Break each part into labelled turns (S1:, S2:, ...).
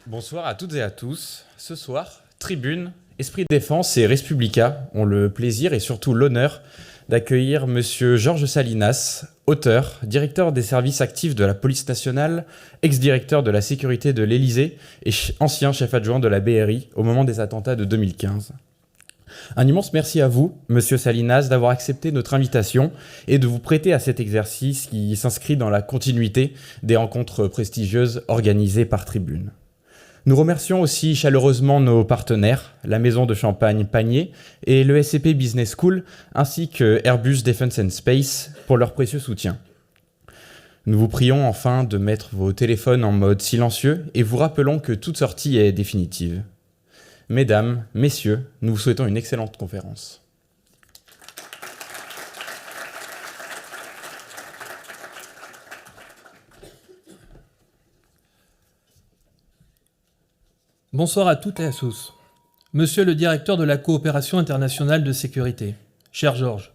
S1: Bonsoir à toutes et à tous. Ce soir, Tribune, Esprit Défense et Respublica ont le plaisir et surtout l'honneur d'accueillir Monsieur Georges Salinas, auteur, directeur des services actifs de la police nationale, ex-directeur de la sécurité de l'Élysée et ancien chef adjoint de la BRI au moment des attentats de 2015. Un immense merci à vous, Monsieur Salinas, d'avoir accepté notre invitation et de vous prêter à cet exercice qui s'inscrit dans la continuité des rencontres prestigieuses organisées par Tribune. Nous remercions aussi chaleureusement nos partenaires, la maison de champagne Panier et le SCP Business School, ainsi que Airbus Defence and Space pour leur précieux soutien. Nous vous prions enfin de mettre vos téléphones en mode silencieux et vous rappelons que toute sortie est définitive. Mesdames, messieurs, nous vous souhaitons une excellente conférence.
S2: Bonsoir à toutes et à tous. Monsieur le directeur de la coopération internationale de sécurité, cher Georges,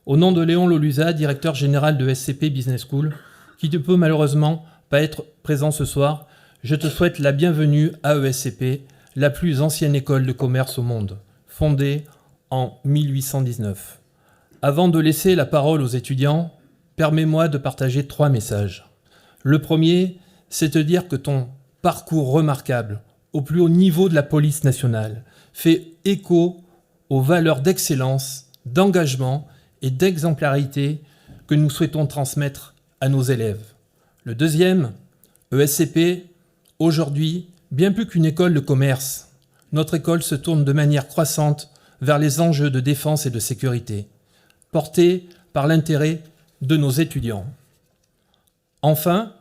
S2: au nom de Léon Loluza, directeur général de SCP Business School, qui ne peut malheureusement pas être présent ce soir, je te souhaite la bienvenue à ESCP, la plus ancienne école de commerce au monde, fondée en 1819. Avant de laisser la parole aux étudiants, permets-moi de partager 3 messages. Le premier, c'est te dire que ton parcours remarquable au plus haut niveau de la police nationale, fait écho aux valeurs d'excellence, d'engagement et d'exemplarité que nous souhaitons transmettre à nos élèves. Le deuxième, ESCP, aujourd'hui, bien plus qu'une école de commerce, notre école se tourne de manière croissante vers les enjeux de défense et de sécurité, portés par l'intérêt de nos étudiants. Enfin,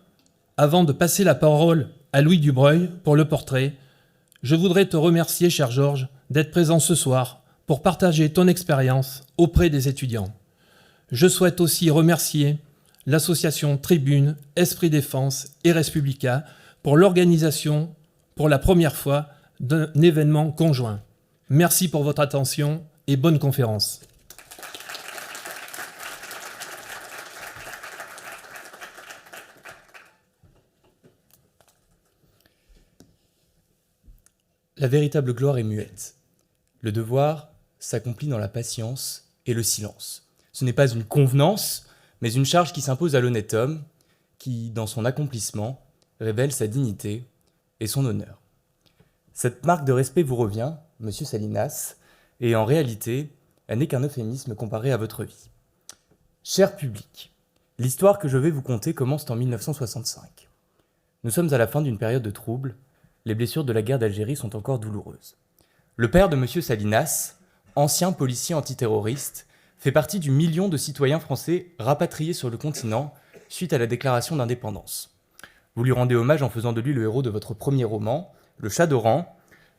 S2: avant de passer la parole à Louis Dubreuil pour le portrait, je voudrais te remercier, cher Georges, d'être présent ce soir pour partager ton expérience auprès des étudiants. Je souhaite aussi remercier l'association Tribune, Esprit Défense et Respublica pour l'organisation, pour la première fois, d'un événement conjoint. Merci pour votre attention et bonne conférence.
S3: La véritable gloire est muette. Le devoir s'accomplit dans la patience et le silence. Ce n'est pas une convenance, mais une charge qui s'impose à l'honnête homme, qui, dans son accomplissement, révèle sa dignité et son honneur. Cette marque de respect vous revient, monsieur Salinas, et en réalité, elle n'est qu'un euphémisme comparé à votre vie. Cher public, l'histoire que je vais vous conter commence en 1965. Nous sommes à la fin d'une période de troubles. Les blessures de la guerre d'Algérie sont encore douloureuses. Le père de M. Salinas, ancien policier antiterroriste, fait partie du million de citoyens français rapatriés sur le continent suite à la déclaration d'indépendance. Vous lui rendez hommage en faisant de lui le héros de votre premier roman, Le Chat d'Oran,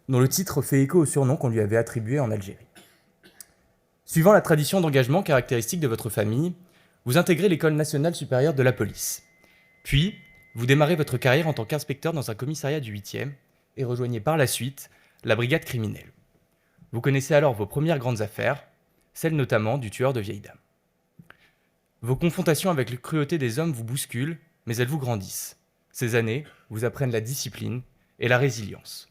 S3: dont le titre fait écho au surnom qu'on lui avait attribué en Algérie. Suivant la tradition d'engagement caractéristique de votre famille, vous intégrez l'École nationale supérieure de la police. Puis, vous démarrez votre carrière en tant qu'inspecteur dans un commissariat du 8e et rejoignez par la suite la brigade criminelle. Vous connaissez alors vos premières grandes affaires, celles notamment du tueur de vieilles dames. Vos confrontations avec la cruauté des hommes vous bousculent, mais elles vous grandissent. Ces années vous apprennent la discipline et la résilience.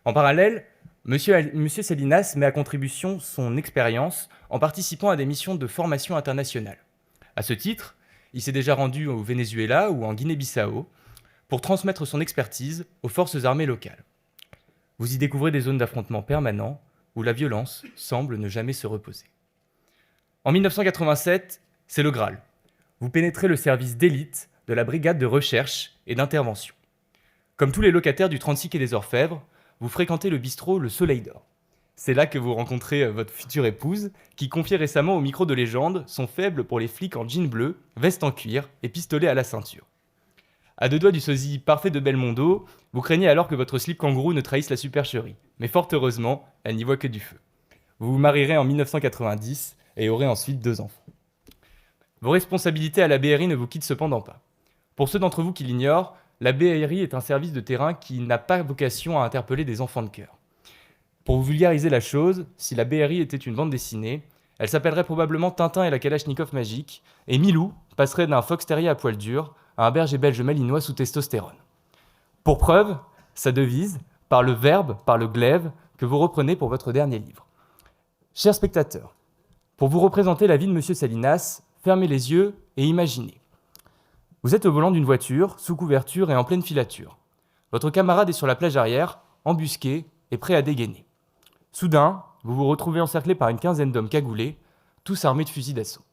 S3: En parallèle, Monsieur Salinas met à contribution son expérience en participant à des missions de formation internationale. À ce titre, il s'est déjà rendu au Venezuela ou en Guinée-Bissau pour transmettre son expertise aux forces armées locales. Vous y découvrez des zones d'affrontement permanents où la violence semble ne jamais se reposer. En 1987, c'est le Graal. Vous pénétrez le service d'élite de la brigade de recherche et d'intervention. Comme tous les locataires du 36 quai des Orfèvres, vous fréquentez le bistrot Le Soleil d'Or. C'est là que vous rencontrez votre future épouse, qui confiait récemment au micro de légende son faible pour les flics en jean bleu, veste en cuir et pistolet à la ceinture. À 2 doigts du sosie parfait de Belmondo, vous craignez alors que votre slip kangourou ne trahisse la supercherie. Mais fort heureusement, elle n'y voit que du feu. Vous vous marierez en 1990 et aurez ensuite 2 enfants. Vos responsabilités à la BRI ne vous quittent cependant pas. Pour ceux d'entre vous qui l'ignorent, la BRI est un service de terrain qui n'a pas vocation à interpeller des enfants de cœur. Pour vous vulgariser la chose, si la BRI était une bande dessinée, elle s'appellerait probablement Tintin et la Kalachnikov magique, et Milou passerait d'un fox terrier à poil dur à un berger belge malinois sous testostérone. Pour preuve, sa devise, par le verbe, par le glaive, que vous reprenez pour votre dernier livre. Chers spectateurs, pour vous représenter la vie de M. Salinas, fermez les yeux et imaginez. Vous êtes au volant d'une voiture, sous couverture et en pleine filature. Votre camarade est sur la plage arrière, embusqué et prêt à dégainer. Soudain, vous vous retrouvez encerclé par une quinzaine d'hommes cagoulés, tous armés de fusils d'assaut.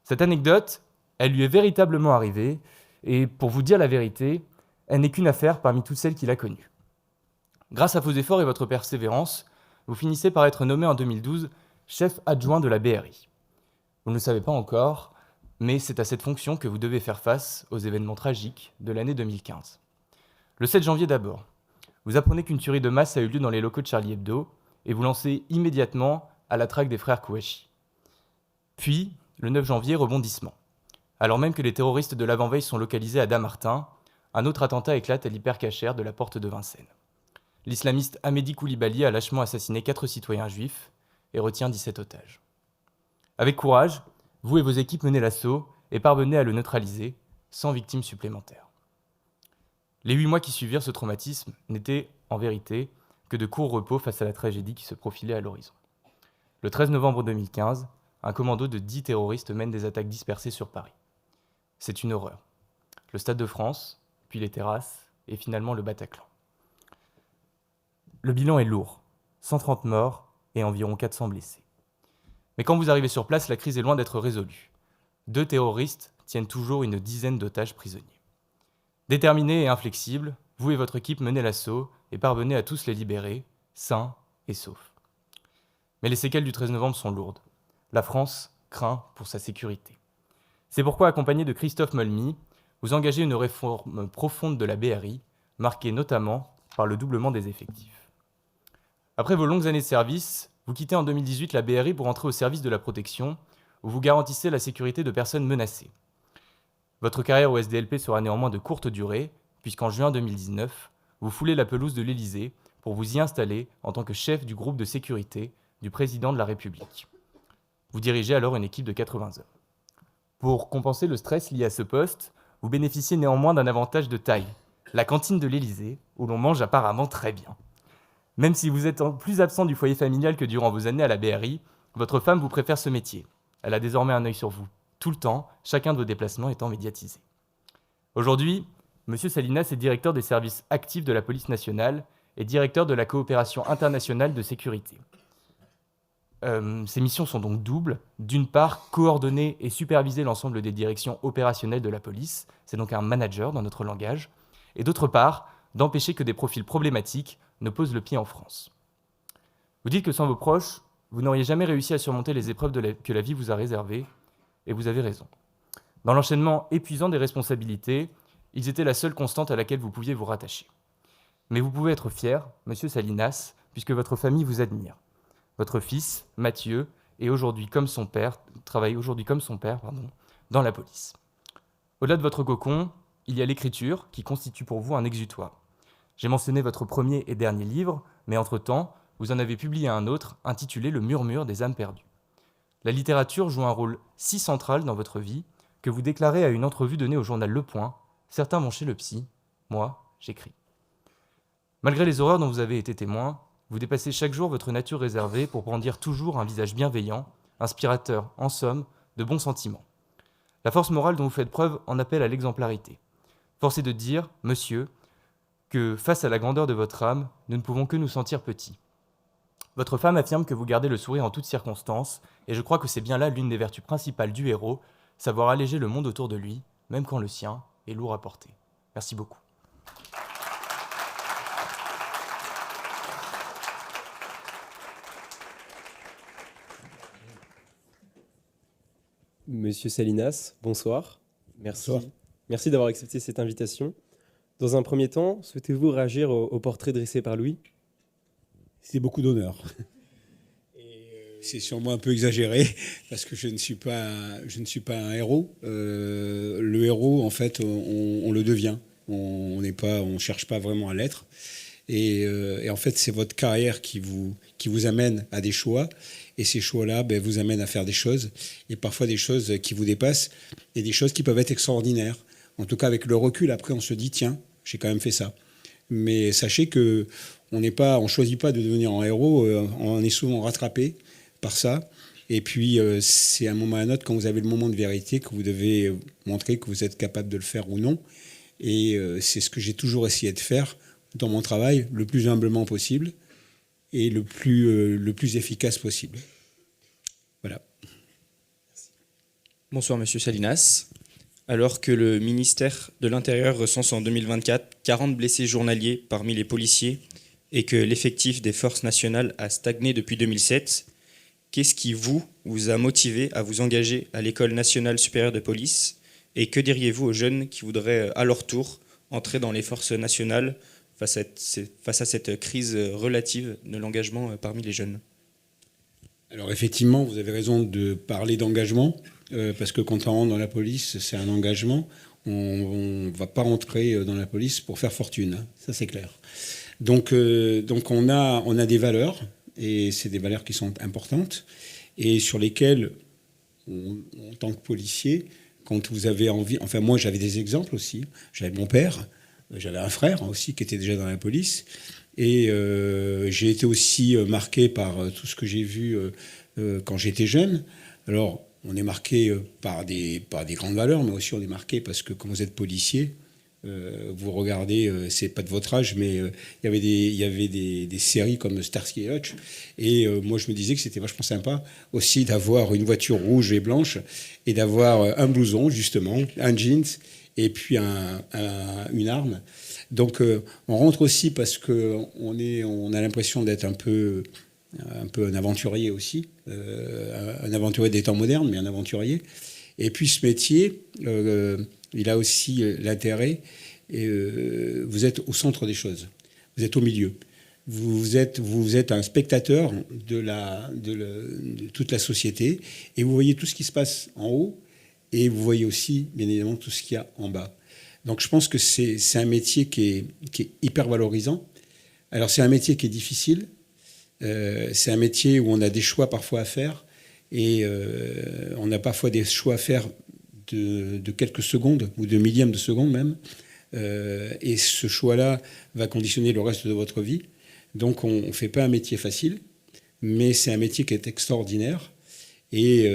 S3: Cette anecdote, elle lui est véritablement arrivée, et pour vous dire la vérité, elle n'est qu'une affaire parmi toutes celles qu'il a connues. Grâce à vos efforts et votre persévérance, vous finissez par être nommé en 2012 chef adjoint de la BRI. Vous ne le savez pas encore, mais c'est à cette fonction que vous devez faire face aux événements tragiques de l'année 2015. Le 7 janvier d'abord, vous apprenez qu'une tuerie de masse a eu lieu dans les locaux de Charlie Hebdo et vous lancez immédiatement à la traque des frères Kouachi. Puis, le 9 janvier, rebondissement. Alors même que les terroristes de l'avant-veille sont localisés à Damartin, un autre attentat éclate à l'hypercachère de la porte de Vincennes. L'islamiste Amédi Koulibaly a lâchement assassiné 4 citoyens juifs et retient 17 otages. Avec courage, vous et vos équipes menez l'assaut et parvenez à le neutraliser, sans victimes supplémentaires. Les 8 mois qui suivirent ce traumatisme n'étaient, en vérité, que de courts repos face à la tragédie qui se profilait à l'horizon. Le 13 novembre 2015, un commando de 10 terroristes mène des attaques dispersées sur Paris. C'est une horreur. Le Stade de France, puis les terrasses, et finalement le Bataclan. Le bilan est lourd, 130 morts et environ 400 blessés. Mais quand vous arrivez sur place, la crise est loin d'être résolue. 2 terroristes tiennent toujours une dizaine d'otages prisonniers. Déterminés et inflexibles, vous et votre équipe menez l'assaut et parvenez à tous les libérer, sains et saufs. Mais les séquelles du 13 novembre sont lourdes. La France craint pour sa sécurité. C'est pourquoi, accompagné de Christophe Molmy, vous engagez une réforme profonde de la BRI, marquée notamment par le doublement des effectifs. Après vos longues années de service, vous quittez en 2018 la BRI pour entrer au service de la protection, où vous garantissez la sécurité de personnes menacées. Votre carrière au SDLP sera néanmoins de courte durée, puisqu'en juin 2019, vous foulez la pelouse de l'Élysée pour vous y installer en tant que chef du groupe de sécurité du président de la République. Vous dirigez alors une équipe de 80 hommes. Pour compenser le stress lié à ce poste, vous bénéficiez néanmoins d'un avantage de taille, la cantine de l'Élysée, où l'on mange apparemment très bien. Même si vous êtes plus absent du foyer familial que durant vos années à la BRI, votre femme vous préfère ce métier. Elle a désormais un œil sur vous, tout le temps, chacun de vos déplacements étant médiatisé. Aujourd'hui, M. Salinas est directeur des services actifs de la police nationale et directeur de la coopération internationale de sécurité. Ses missions sont donc doubles. D'une part, coordonner et superviser l'ensemble des directions opérationnelles de la police, c'est donc un manager dans notre langage, et d'autre part, d'empêcher que des profils problématiques ne posent le pied en France. Vous dites que sans vos proches, vous n'auriez jamais réussi à surmonter les épreuves que la vie vous a réservées, et vous avez raison. Dans l'enchaînement épuisant des responsabilités, ils étaient la seule constante à laquelle vous pouviez vous rattacher. Mais vous pouvez être fier, Monsieur Salinas, puisque votre famille vous admire. Votre fils, Mathieu, travaille aujourd'hui comme son père dans la police. Au-delà de votre cocon, il y a l'écriture qui constitue pour vous un exutoire. J'ai mentionné votre premier et dernier livre, mais entre-temps, vous en avez publié un autre intitulé « Le murmure des âmes perdues ». La littérature joue un rôle si central dans votre vie que vous déclarez à une entrevue donnée au journal Le Point « Certains vont chez le psy, moi, j'écris ». Malgré les horreurs dont vous avez été témoin, vous dépassez chaque jour votre nature réservée pour brandir toujours un visage bienveillant, inspirateur, en somme, de bons sentiments. La force morale dont vous faites preuve en appelle à l'exemplarité. Force est de dire, monsieur, que face à la grandeur de votre âme, nous ne pouvons que nous sentir petits. Votre femme affirme que vous gardez le sourire en toutes circonstances, et je crois que c'est bien là l'une des vertus principales du héros, savoir alléger le monde autour de lui, même quand le sien est lourd à porter. Merci beaucoup.
S4: Monsieur Salinas, bonsoir. Merci.
S5: Bonsoir.
S4: Merci d'avoir accepté cette invitation. Dans un premier temps, souhaitez-vous réagir au portrait dressé par Louis ?
S5: C'est beaucoup d'honneur. C'est sûrement un peu exagéré parce que je ne suis pas un héros. Le héros, en fait, on le devient. On cherche pas vraiment à l'être. Et en fait, c'est votre carrière qui vous amène à des choix. Et ces choix-là vous amènent à faire des choses. Et parfois des choses qui vous dépassent et des choses qui peuvent être extraordinaires. En tout cas, avec le recul, après, on se dit, tiens, j'ai quand même fait ça. Mais sachez que on choisit pas de devenir un héros, on est souvent rattrapé par ça. Et puis, c'est à un moment ou à un autre, quand vous avez le moment de vérité, que vous devez montrer que vous êtes capable de le faire ou non. Et c'est ce que j'ai toujours essayé de faire dans mon travail, le plus humblement possible et le plus efficace possible. Voilà.
S6: Bonsoir Monsieur Salinas. Alors que le ministère de l'Intérieur recense en 2024 40 blessés journaliers parmi les policiers et que l'effectif des forces nationales a stagné depuis 2007, qu'est-ce qui vous a motivé à vous engager à l'École nationale supérieure de police et que diriez-vous aux jeunes qui voudraient à leur tour entrer dans les forces nationales face à cette crise relative de l'engagement parmi les jeunes?
S5: Alors effectivement, vous avez raison de parler d'engagement, parce que quand on rentre dans la police, c'est un engagement. On ne va pas rentrer dans la police pour faire fortune, hein, ça c'est clair. Donc on a des valeurs, et c'est des valeurs qui sont importantes, et sur lesquelles, en tant que policier, quand vous avez envie... Enfin, moi, j'avais des exemples aussi. J'avais mon père, j'avais un frère aussi qui était déjà dans la police, et j'ai été aussi marqué par tout ce que j'ai vu quand j'étais jeune. Alors, on est marqué par des grandes valeurs, mais aussi on est marqué parce que quand vous êtes policier, vous regardez, c'est pas de votre âge, mais il y avait des séries comme Starsky et Hutch, et moi je me disais que c'était vachement sympa aussi d'avoir une voiture rouge et blanche et d'avoir un blouson justement, un jeans et puis une arme. Donc on rentre aussi parce que on a l'impression d'être un peu un aventurier aussi, un aventurier des temps modernes, mais un aventurier. Et puis ce métier, il a aussi l'intérêt, et vous êtes au centre des choses, vous êtes au milieu. Vous êtes un spectateur de toute la société, et vous voyez tout ce qui se passe en haut, et vous voyez aussi, bien évidemment, tout ce qu'il y a en bas. Donc je pense que c'est un métier qui est hyper valorisant. Alors c'est un métier qui est difficile, c'est un métier où on a des choix parfois à faire, et on a parfois des choix à faire de quelques secondes ou de millièmes de seconde même, et ce choix-là va conditionner le reste de votre vie. Donc on ne fait pas un métier facile, mais c'est un métier qui est extraordinaire, et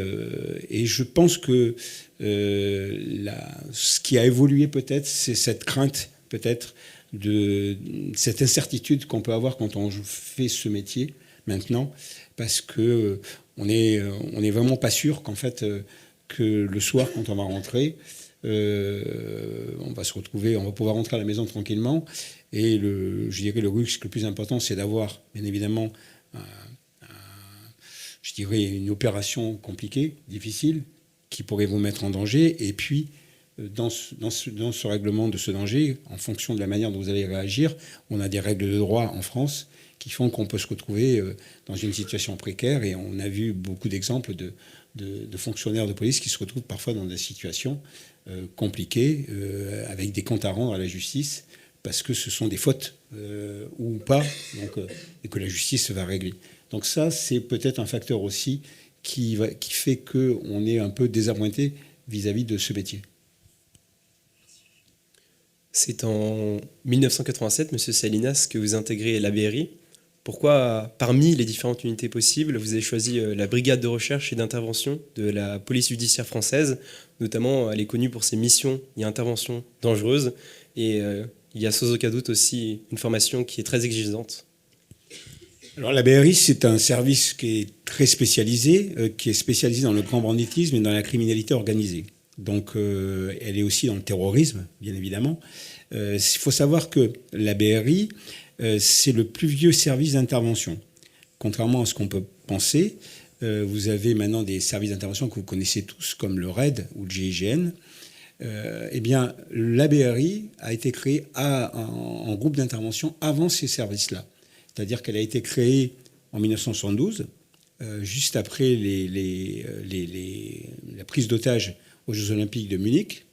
S5: je pense que ce qui a évolué peut-être, c'est cette crainte peut-être de cette incertitude qu'on peut avoir quand on fait ce métier maintenant, parce que on est vraiment pas sûr qu'en fait que le soir quand on va rentrer, on va se retrouver, on va pouvoir rentrer à la maison tranquillement. Et je dirais le risque le plus important, c'est d'avoir bien évidemment je dirais une opération compliquée, difficile, qui pourrait vous mettre en danger. Et puis dans ce règlement de ce danger, en fonction de la manière dont vous allez réagir, on a des règles de droit en France qui font qu'on peut se retrouver dans une situation précaire. Et on a vu beaucoup d'exemples de fonctionnaires de police qui se retrouvent parfois dans des situations compliquées, avec des comptes à rendre à la justice, parce que ce sont des fautes ou pas, et que la justice va régler. Donc ça, c'est peut-être un facteur aussi qui fait qu'on est un peu désappointé vis-à-vis de ce métier.
S4: C'est en 1987, Monsieur Salinas, que vous intégrez la BRI. Pourquoi, parmi les différentes unités possibles, vous avez choisi la brigade de recherche et d'intervention de la police judiciaire française? Notamment, elle est connue pour ses missions et interventions dangereuses. Et il y a sans aucun doute aussi une formation qui est très exigeante.
S5: Alors la BRI, c'est un service qui est très spécialisé, qui est spécialisé dans le grand banditisme et dans la criminalité organisée. Donc elle est aussi dans le terrorisme, bien évidemment. Il faut savoir que la BRI, c'est le plus vieux service d'intervention. Contrairement à ce qu'on peut penser, vous avez maintenant des services d'intervention que vous connaissez tous, comme le RAID ou le GIGN. Eh bien, la BRI a été créée en groupe d'intervention avant ces services-là. C'est-à-dire qu'elle a été créée en 1972, juste après la prise d'otages aux Jeux Olympiques de Munich,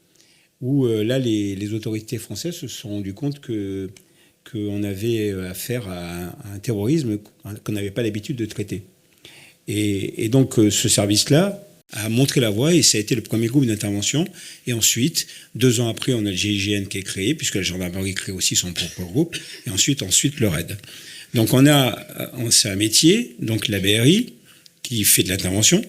S5: où là, les autorités françaises se sont rendues compte qu'on avait affaire à un terrorisme qu'on n'avait pas l'habitude de traiter. Et donc, ce service-là a montré la voie et ça a été le premier groupe d'intervention. Et ensuite, 2 ans après, on a le GIGN qui est créé, puisque la gendarmerie crée aussi son propre groupe. Et ensuite le RAID. Donc c'est un métier, donc la BRI, qui fait de l'intervention.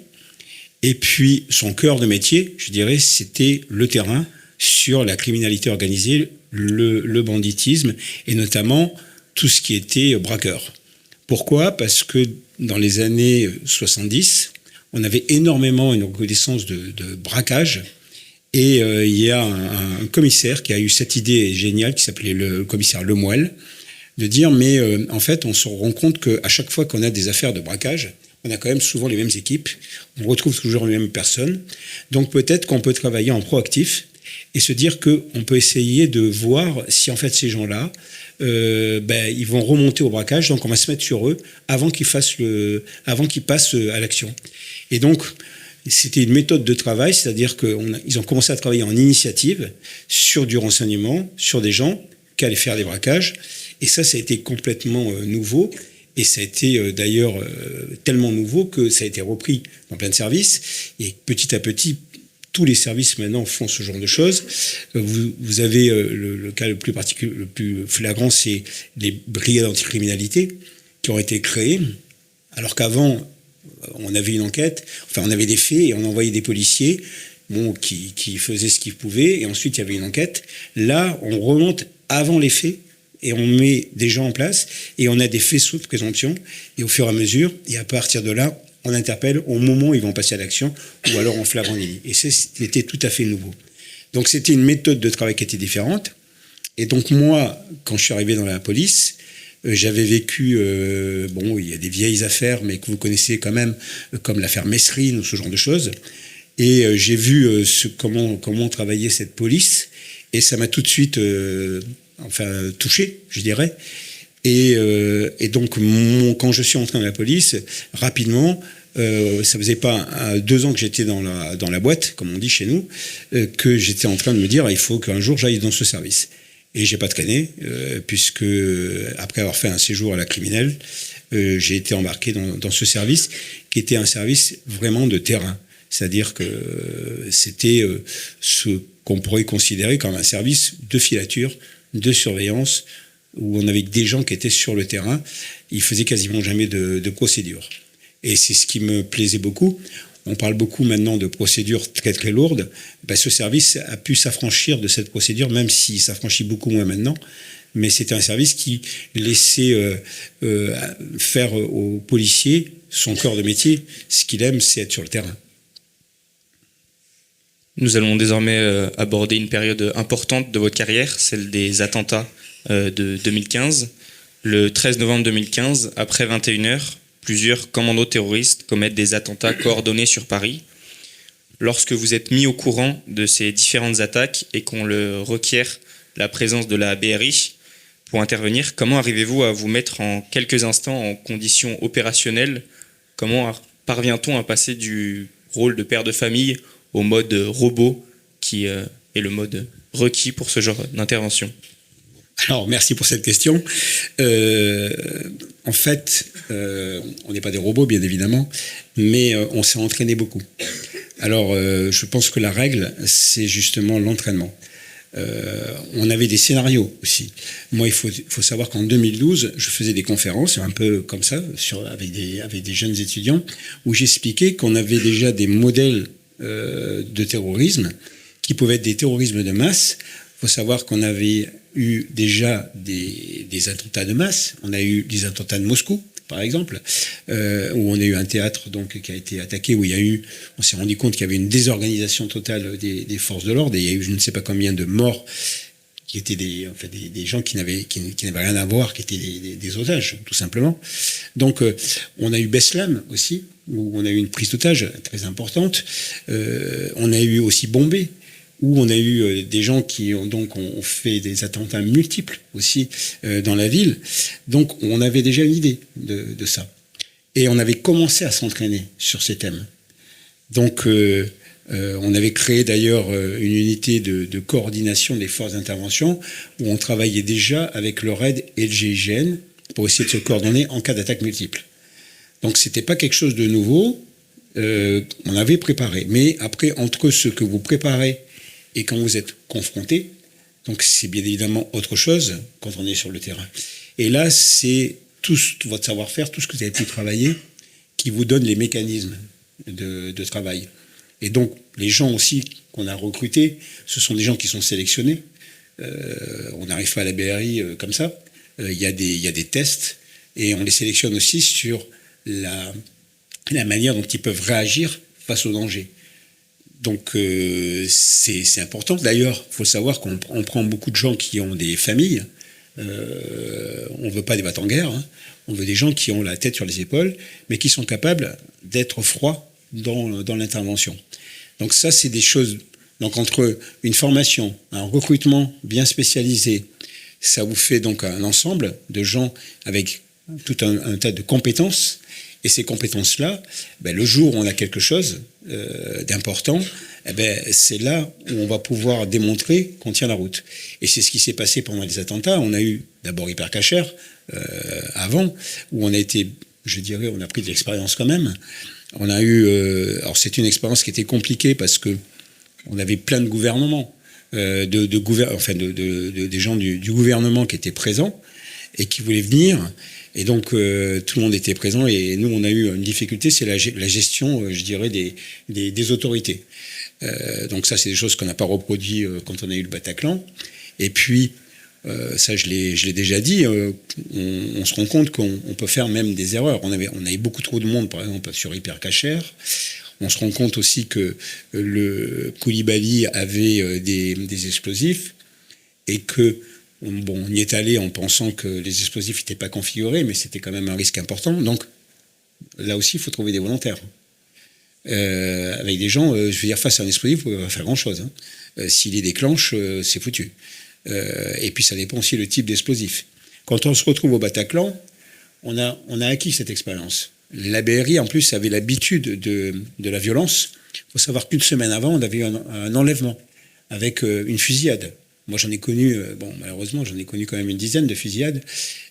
S5: Et puis son cœur de métier, je dirais, c'était le terrain sur la criminalité organisée, le banditisme, et notamment tout ce qui était braqueur. Pourquoi ? Parce que dans les années 70, on avait énormément une reconnaissance de braquage. Et il y a un commissaire qui a eu cette idée géniale, qui s'appelait le commissaire Lemoelle, de dire, mais en fait, on se rend compte qu'à chaque fois qu'on a des affaires de braquage, on a quand même souvent les mêmes équipes, on retrouve toujours les mêmes personnes. Donc peut-être qu'on peut travailler en proactif et se dire qu'on peut essayer de voir si en fait ces gens-là, ils vont remonter au braquage, donc on va se mettre sur eux avant qu'ils passent à l'action. Et donc, c'était une méthode de travail, c'est-à-dire qu'ils ont commencé à travailler en initiative sur du renseignement, sur des gens qui allaient faire des braquages. Et ça a été complètement nouveau. Et ça a été d'ailleurs tellement nouveau que ça a été repris dans plein de services. Et petit à petit, tous les services maintenant font ce genre de choses. Vous avez le cas le plus flagrant, c'est les brigades anticriminalité qui ont été créées, alors qu'avant, on avait une enquête, enfin on avait des faits et on envoyait des policiers qui faisaient ce qu'ils pouvaient, et ensuite il y avait une enquête. Là, on remonte avant les faits et on met des gens en place et on a des faisceaux de présomption, et au fur et à mesure, et à partir de là, on interpelle au moment où ils vont passer à l'action, ou alors en flagrant délit. Et c'était tout à fait nouveau. Donc c'était une méthode de travail qui était différente. Et donc moi, quand je suis arrivé dans la police, j'avais vécu, il y a des vieilles affaires, mais que vous connaissez quand même, comme l'affaire Mesrine ou ce genre de choses. Et j'ai vu comment travaillait cette police, et ça m'a tout de suite touché, je dirais. Et donc, quand je suis entré dans la police, rapidement, ça faisait pas 2 ans que j'étais dans la boîte, comme on dit chez nous, que j'étais en train de me dire, il faut qu'un jour j'aille dans ce service. Et j'ai pas traîné, puisque après avoir fait un séjour à la criminelle, j'ai été embarqué dans ce service, qui était un service vraiment de terrain. C'est-à-dire que c'était ce qu'on pourrait considérer comme un service de filature, de surveillance, où on avait des gens qui étaient sur le terrain. Ils faisaient quasiment jamais de procédure. Et c'est ce qui me plaisait beaucoup. On parle beaucoup maintenant de procédures très très lourdes. Ce service a pu s'affranchir de cette procédure, même s'il s'affranchit beaucoup moins maintenant. Mais c'était un service qui laissait faire aux policiers son cœur de métier. Ce qu'il aime, c'est être sur le terrain.
S6: Nous allons désormais aborder une période importante de votre carrière, celle des attentats de 2015. Le 13 novembre 2015, après 21h, plusieurs commandos terroristes commettent des attentats coordonnés sur Paris. Lorsque vous êtes mis au courant de ces différentes attaques et qu'on le requiert la présence de la BRI pour intervenir, comment arrivez-vous à vous mettre en quelques instants en conditions opérationnelles ? Comment parvient-on à passer du rôle de père de famille au mode robot qui est le mode requis pour ce genre d'intervention ?
S5: Alors, merci pour cette question. En fait, on n'est pas des robots, bien évidemment, mais on s'est entraîné beaucoup. Alors, je pense que la règle, c'est justement l'entraînement. On avait des scénarios aussi. Moi, il faut savoir qu'en 2012, je faisais des conférences, un peu comme ça, avec des jeunes étudiants, où j'expliquais qu'on avait déjà des modèles de terrorisme qui pouvaient être des terrorismes de masse. Il faut savoir qu'on avait eu déjà des attentats de masse. On a eu des attentats de Moscou, par exemple, où on a eu un théâtre qui a été attaqué, où on s'est rendu compte qu'il y avait une désorganisation totale des forces de l'ordre, et il y a eu je ne sais pas combien de morts qui étaient des gens qui n'avaient rien à voir, qui étaient des otages, tout simplement. Donc, on a eu Beslan aussi, où on a eu une prise d'otage très importante. On a eu aussi Bombay, où on a eu des gens qui ont fait des attentats multiples aussi dans la ville. Donc, on avait déjà une idée de ça. Et on avait commencé à s'entraîner sur ces thèmes. Donc, on avait créé d'ailleurs une unité de coordination des forces d'intervention où on travaillait déjà avec le RAID et le GIGN pour essayer de se coordonner en cas d'attaque multiple. Donc, c'était pas quelque chose de nouveau. on avait préparé. Mais après, entre ce que vous préparez et quand vous êtes confronté, donc c'est bien évidemment autre chose quand on est sur le terrain. Et là, c'est tout votre savoir-faire, tout ce que vous avez pu travailler, qui vous donne les mécanismes de travail. Et donc, les gens aussi qu'on a recrutés, ce sont des gens qui sont sélectionnés. On n'arrive pas à la BRI comme ça. Il y a des tests et on les sélectionne aussi sur la manière dont ils peuvent réagir face au danger. Donc, c'est important. D'ailleurs, il faut savoir qu'on prend beaucoup de gens qui ont des familles. On ne veut pas des battants-guerre. Hein. On veut des gens qui ont la tête sur les épaules, mais qui sont capables d'être froids dans l'intervention. Donc ça, c'est des choses... Donc entre une formation, un recrutement bien spécialisé, ça vous fait donc un ensemble de gens avec tout un tas de compétences. Et ces compétences-là, le jour où on a quelque chose d'important, c'est là où on va pouvoir démontrer qu'on tient la route. Et c'est ce qui s'est passé pendant les attentats. On a eu d'abord Hypercacher avant, où on a été, je dirais, on a pris de l'expérience quand même. On a eu, alors c'est une expérience qui était compliquée parce que on avait plein de gouvernements, des gens du gouvernement qui étaient présents et qui voulaient venir. Et donc, tout le monde était présent et nous, on a eu une difficulté, c'est la gestion, je dirais, des autorités. Donc ça, c'est des choses qu'on n'a pas reproduit quand on a eu le Bataclan. Et puis, ça, je l'ai déjà dit, on se rend compte qu'on peut faire même des erreurs. On avait beaucoup trop de monde, par exemple, sur Hypercacher. On se rend compte aussi que le Koulibaly avait des explosifs et que on y est allé en pensant que les explosifs n'étaient pas configurés, mais c'était quand même un risque important. Donc là aussi, il faut trouver des volontaires. Avec des gens, je veux dire, face à un explosif, vous ne pouvez pas faire grand-chose. Hein. S'il les déclenche, c'est foutu. Et puis ça dépend aussi le type d'explosif. Quand on se retrouve au Bataclan, on a acquis cette expérience. La BRI, en plus, avait l'habitude de la violence. Il faut savoir qu'une semaine avant, on avait eu un enlèvement avec une fusillade. Moi, j'en ai connu, malheureusement, j'en ai connu quand même une dizaine de fusillades.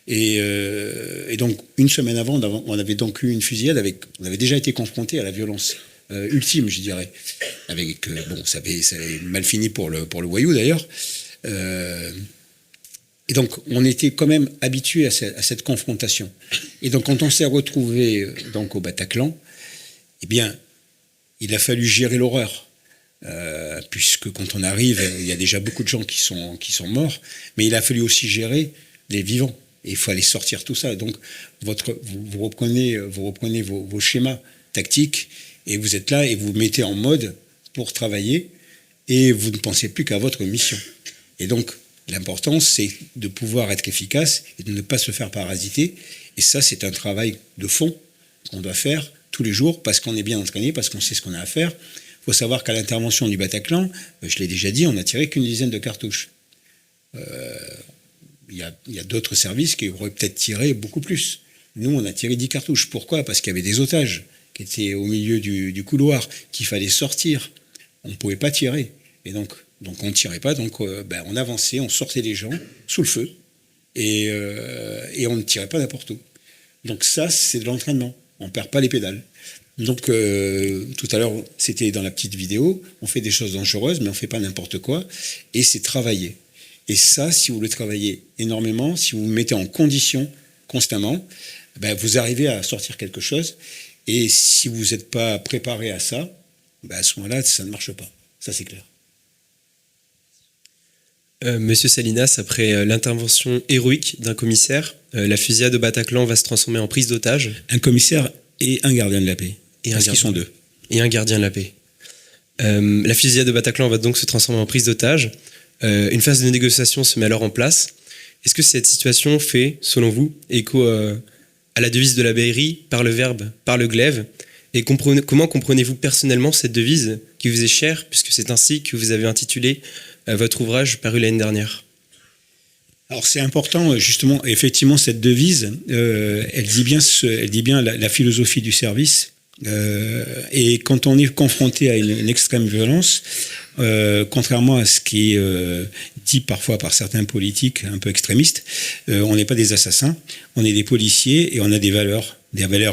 S5: Et donc, une semaine avant, on avait donc eu une fusillade on avait déjà été confronté à la violence ultime, je dirais. Avec, ça avait mal fini pour le voyou, d'ailleurs. Et donc, on était quand même habitué à cette confrontation. Et donc, quand on s'est retrouvé donc au Bataclan, eh bien, il a fallu gérer l'horreur. Puisque quand on arrive, il y a déjà beaucoup de gens qui sont morts, mais il a fallu aussi gérer les vivants. Et il faut aller sortir tout ça. Donc, vous reprenez vos schémas tactiques et vous êtes là et vous vous mettez en mode pour travailler et vous ne pensez plus qu'à votre mission. Et donc, l'important, c'est de pouvoir être efficace et de ne pas se faire parasiter. Et ça, c'est un travail de fond qu'on doit faire tous les jours parce qu'on est bien entraîné, parce qu'on sait ce qu'on a à faire. Il faut savoir qu'à l'intervention du Bataclan, je l'ai déjà dit, on n'a tiré qu'une dizaine de cartouches. Il y a d'autres services qui auraient peut-être tiré beaucoup plus. Nous, on a tiré 10 cartouches. Pourquoi ? Parce qu'il y avait des otages qui étaient au milieu du couloir, qu'il fallait sortir. On ne pouvait pas tirer. Et donc on ne tirait pas. Donc on avançait, on sortait les gens sous le feu. Et on ne tirait pas n'importe où. Donc ça, c'est de l'entraînement. On ne perd pas les pédales. Donc, tout à l'heure, c'était dans la petite vidéo, on fait des choses dangereuses, mais on ne fait pas n'importe quoi, et c'est travailler. Et ça, si vous le travaillez énormément, si vous vous mettez en condition constamment, vous arrivez à sortir quelque chose, et si vous n'êtes pas préparé à ça, à ce moment-là, ça ne marche pas. Ça, c'est clair.
S4: Monsieur Salinas, après l'intervention héroïque d'un commissaire, la fusillade au Bataclan va se transformer en prise d'otage.
S5: Un commissaire et un gardien de la paix. Parce qu'ils sont deux.
S4: Et un gardien de la paix. La fusillade de Bataclan va donc se transformer en prise d'otage. Une phase de négociation se met alors en place. Est-ce que cette situation fait, selon vous, écho à la devise de la BRI, par le verbe, par le glaive ? Et comment comprenez-vous personnellement cette devise qui vous est chère, puisque c'est ainsi que vous avez intitulé votre ouvrage paru l'année dernière ?
S5: Alors c'est important, justement, effectivement, cette devise, elle dit bien la philosophie du service. Et quand on est confronté à une extrême violence, contrairement à ce qui est dit parfois par certains politiques un peu extrémistes, on n'est pas des assassins, on est des policiers et on a des valeurs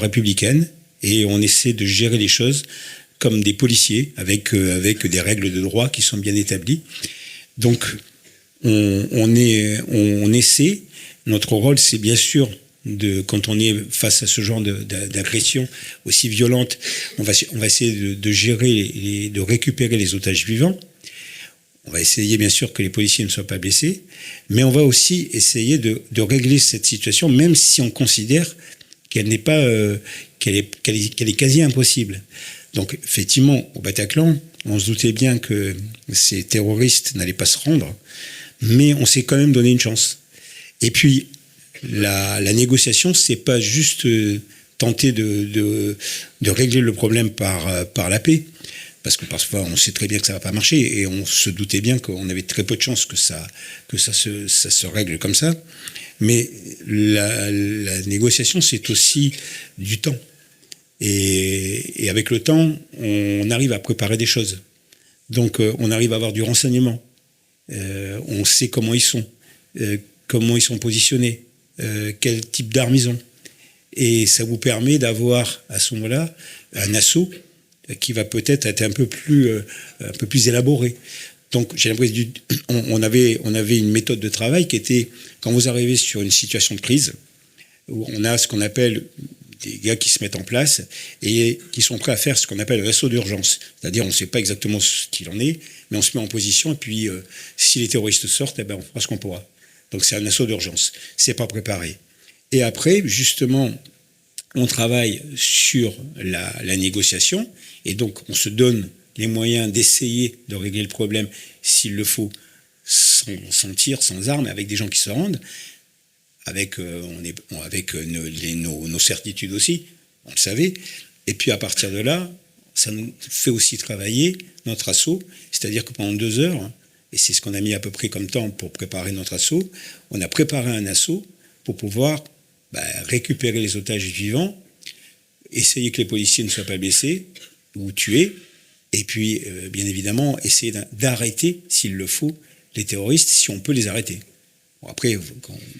S5: républicaines et on essaie de gérer les choses comme des policiers, avec des règles de droit qui sont bien établies. Donc, on essaie. Notre rôle, c'est bien sûr, quand on est face à ce genre d'agression aussi violente, on va essayer de gérer, de récupérer les otages vivants. On va essayer, bien sûr, que les policiers ne soient pas blessés, mais on va aussi essayer de régler cette situation, même si on considère qu'elle n'est pas, qu'elle est quasi impossible. Donc, effectivement, au Bataclan, on se doutait bien que ces terroristes n'allaient pas se rendre, mais on s'est quand même donné une chance. Et puis, la négociation, c'est pas juste tenter de régler le problème par la paix, parce que parfois on sait très bien que ça va pas marcher, et on se doutait bien qu'on avait très peu de chances que ça se règle comme ça. Mais la négociation, c'est aussi du temps. Et avec le temps, on arrive à préparer des choses. Donc, on arrive à avoir du renseignement. On sait comment ils sont positionnés, quel type d'armes ils ont. Et ça vous permet d'avoir, à ce moment-là, un assaut qui va peut-être être un peu plus élaboré. Donc, j'ai l'impression on avait une méthode de travail qui était, quand vous arrivez sur une situation de crise, où on a ce qu'on appelle des gars qui se mettent en place et qui sont prêts à faire ce qu'on appelle l'assaut d'urgence. C'est-à-dire, on ne sait pas exactement ce qu'il en est, mais on se met en position, et puis, si les terroristes sortent, on fera ce qu'on pourra. Donc, c'est un assaut d'urgence. C'est pas préparé. Et après, justement, on travaille sur la négociation, et donc, on se donne les moyens d'essayer de régler le problème, s'il le faut, sans tir, sans armes, avec des gens qui se rendent, avec nos certitudes aussi, on le savait. Et puis à partir de là, ça nous fait aussi travailler notre assaut, c'est-à-dire que pendant 2 heures, et c'est ce qu'on a mis à peu près comme temps pour préparer notre assaut, on a préparé un assaut pour pouvoir récupérer les otages vivants, essayer que les policiers ne soient pas blessés ou tués, et puis bien évidemment essayer d'arrêter, s'il le faut, les terroristes, si on peut les arrêter. Bon, après,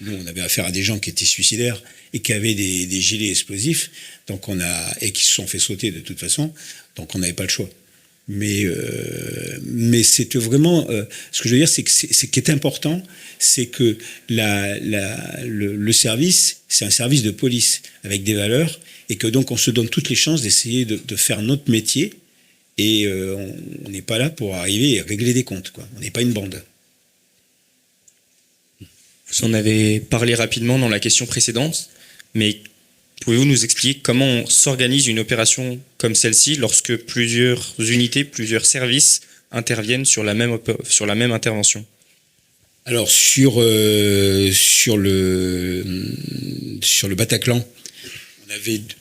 S5: nous, on avait affaire à des gens qui étaient suicidaires et qui avaient des gilets explosifs, et qui se sont fait sauter de toute façon, donc on n'avait pas le choix. Mais c'était vraiment, ce que je veux dire, c'est que ce qui est important, c'est que le service, c'est un service de police avec des valeurs, et que donc on se donne toutes les chances d'essayer de faire notre métier, et on n'est pas là pour arriver et régler des comptes, quoi. On n'est pas une bande.
S6: Vous en avez parlé rapidement dans la question précédente, mais pouvez-vous nous expliquer comment s'organise une opération comme celle-ci lorsque plusieurs unités, plusieurs services interviennent sur la même intervention?
S5: Alors, sur le Bataclan,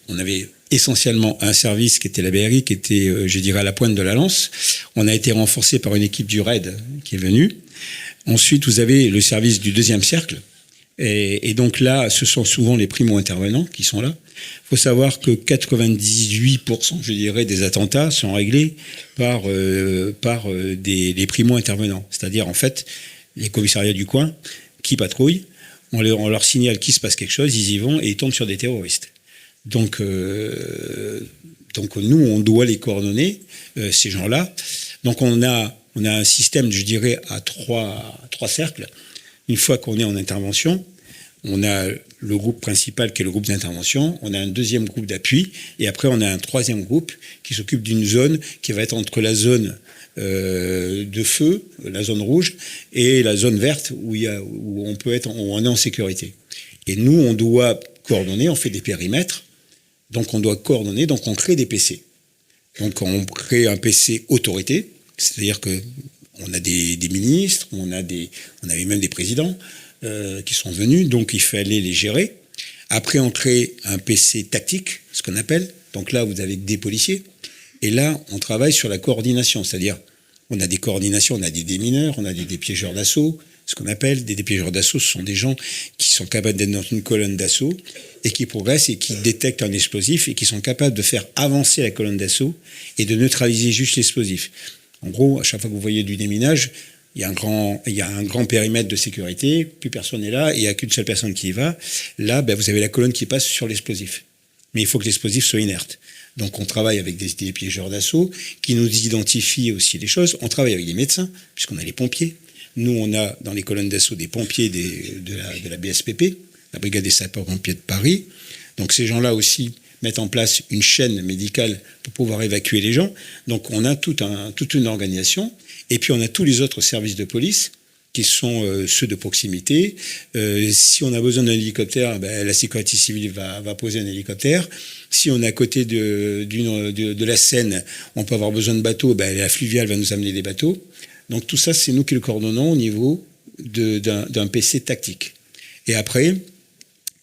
S5: on avait essentiellement un service qui était la BRI, qui était, je dirais, à la pointe de la lance. On a été renforcé par une équipe du RAID qui est venue. Ensuite, vous avez le service du 2e cercle. Et donc là, ce sont souvent les primo-intervenants qui sont là. Il faut savoir que 98%, je dirais, des attentats sont réglés par des primo-intervenants. C'est-à-dire, en fait, les commissariats du coin qui patrouillent, on leur signale qu'il se passe quelque chose, ils y vont et ils tombent sur des terroristes. Donc nous, on doit les coordonner, ces gens-là. Donc on a un système, je dirais, à trois cercles. Une fois qu'on est en intervention, on a le groupe principal qui est le groupe d'intervention, on a un 2e groupe d'appui, et après on a un 3e groupe qui s'occupe d'une zone qui va être entre la zone de feu, la zone rouge, et la zone verte où on est en sécurité. Et nous, on doit coordonner, on fait des périmètres, donc on doit coordonner, donc on crée des PC. Donc on crée un PC autorité, c'est-à-dire que on a des ministres, on avait même des présidents qui sont venus, donc il fallait les gérer. Après, on crée un PC tactique, ce qu'on appelle. Donc là, vous avez des policiers. Et là, on travaille sur la coordination, c'est-à-dire on a des coordinations, on a des démineurs, on a des dépiégeurs d'assaut. Ce qu'on appelle des dépiégeurs d'assaut, ce sont des gens qui sont capables d'être dans une colonne d'assaut et qui progressent et qui détectent un explosif et qui sont capables de faire avancer la colonne d'assaut et de neutraliser juste l'explosif. En gros, à chaque fois que vous voyez du déminage, il y a un grand périmètre de sécurité, plus personne n'est là, et il n'y a qu'une seule personne qui y va. Là, vous avez la colonne qui passe sur l'explosif. mais il faut que l'explosif soit inerte. Donc on travaille avec des piégeurs d'assaut qui nous identifient aussi les choses. On travaille avec des médecins, puisqu'on a les pompiers. Nous, on a dans les colonnes d'assaut des pompiers de la BSPP, la Brigade des sapeurs-pompiers de Paris. Donc ces gens-là aussi mettent en place une chaîne médicale pour pouvoir évacuer les gens. Donc on a toute une organisation. Et puis on a tous les autres services de police qui sont ceux de proximité. Si on a besoin d'un hélicoptère, la sécurité civile va poser un hélicoptère. Si on est à côté de la Seine, on peut avoir besoin de bateaux, la fluviale va nous amener des bateaux. Donc tout ça, c'est nous qui le coordonnons au niveau d'un PC tactique. Et après,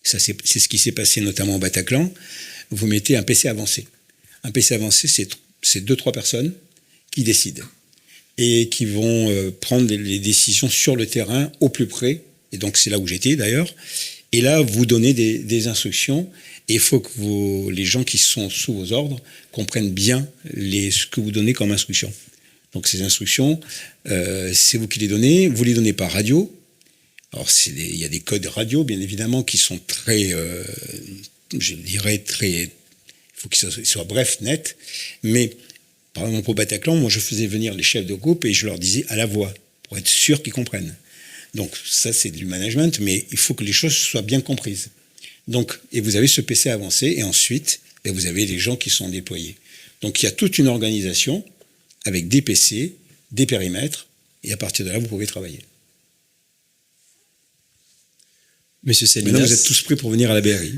S5: ça c'est ce qui s'est passé notamment au Bataclan, vous mettez un PC avancé. Un PC avancé, c'est 2-3 personnes qui décident et qui vont prendre les décisions sur le terrain au plus près. Et donc c'est là où j'étais d'ailleurs. Et là, vous donnez des instructions. Et il faut que les gens qui sont sous vos ordres comprennent bien ce que vous donnez comme instructions. Donc ces instructions, c'est vous qui les donnez. Vous les donnez par radio. Alors il y a des codes radio, bien évidemment, qui sont très, je dirais très, il faut qu'ils soient brefs, nets. Mais par exemple au Bataclan, moi je faisais venir les chefs de groupe et je leur disais à la voix pour être sûr qu'ils comprennent. Donc ça c'est du management, mais il faut que les choses soient bien comprises. Donc, et vous avez ce PC avancé, et ensuite, vous avez les gens qui sont déployés. Donc, il y a toute une organisation avec des PC, des périmètres, et à partir de là, vous pouvez travailler.
S4: Monsieur Salinas.
S5: Maintenant, vous êtes tous prêts pour venir à la BRI.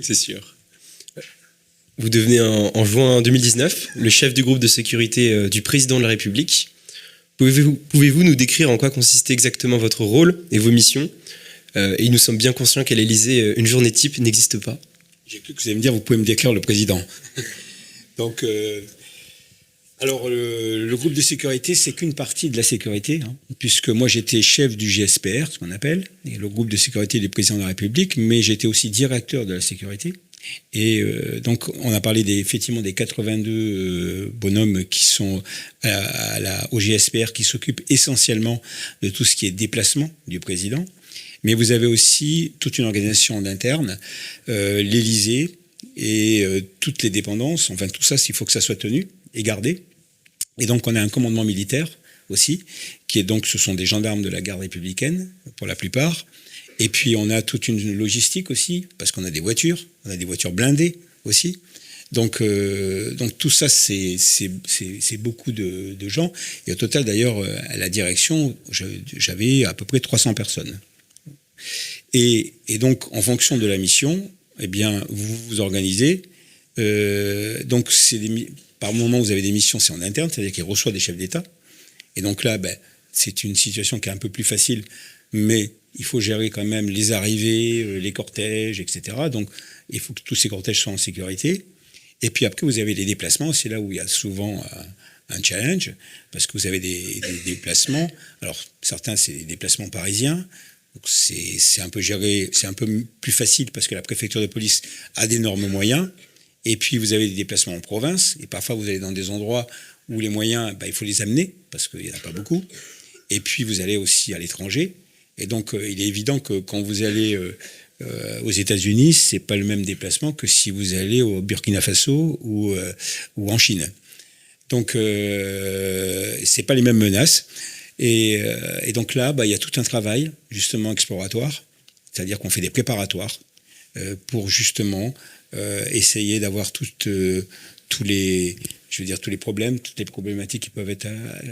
S4: C'est sûr. Vous devenez en juin 2019 le chef du groupe de sécurité du président de la République. Pouvez-vous nous décrire en quoi consistait exactement votre rôle et vos missions ? Et nous sommes bien conscients qu'à l'Élysée, une journée type n'existe pas.
S5: J'ai cru que vous allez me dire, vous pouvez me décrire le président. Donc, alors, le groupe de sécurité, c'est qu'une partie de la sécurité, puisque moi, j'étais chef du GSPR, ce qu'on appelle, et le groupe de sécurité du président de la République, mais j'étais aussi directeur de la sécurité. Et donc, on a parlé effectivement des 82 bonhommes qui sont au GSPR, qui s'occupent essentiellement de tout ce qui est déplacement du président. Mais vous avez aussi toute une organisation en interne, l'Élysée et toutes les dépendances. Enfin, tout ça, il faut que ça soit tenu et gardé. Et donc, on a un commandement militaire aussi, qui est donc, ce sont des gendarmes de la garde républicaine, pour la plupart. Et puis, on a toute une logistique aussi, parce qu'on a des voitures, blindées aussi. Donc tout ça, c'est beaucoup de gens. Et au total, d'ailleurs, à la direction, j'avais à peu près 300 personnes. Et donc, en fonction de la mission, eh bien, vous vous organisez. Donc, par moment, vous avez des missions, c'est en interne, c'est-à-dire qu'il reçoit des chefs d'État. Et donc là, c'est une situation qui est un peu plus facile, mais il faut gérer quand même les arrivées, les cortèges, etc. Donc, il faut que tous ces cortèges soient en sécurité. Et puis après, vous avez les déplacements. C'est là où il y a souvent un challenge, parce que vous avez des déplacements. Alors, certains, c'est des déplacements parisiens. Donc c'est un peu géré, c'est un peu plus facile parce que la préfecture de police a d'énormes moyens. Et puis vous avez des déplacements en province. Et parfois vous allez dans des endroits où les moyens, il faut les amener parce qu'il n'y en a pas beaucoup. Et puis vous allez aussi à l'étranger. Et donc il est évident que quand vous allez aux États-Unis, c'est pas le même déplacement que si vous allez au Burkina Faso ou en Chine. Donc c'est pas les mêmes menaces. Et donc là, il y a tout un travail justement exploratoire, c'est-à-dire qu'on fait des préparatoires pour justement essayer d'avoir tous les problèmes, toutes les problématiques qui peuvent être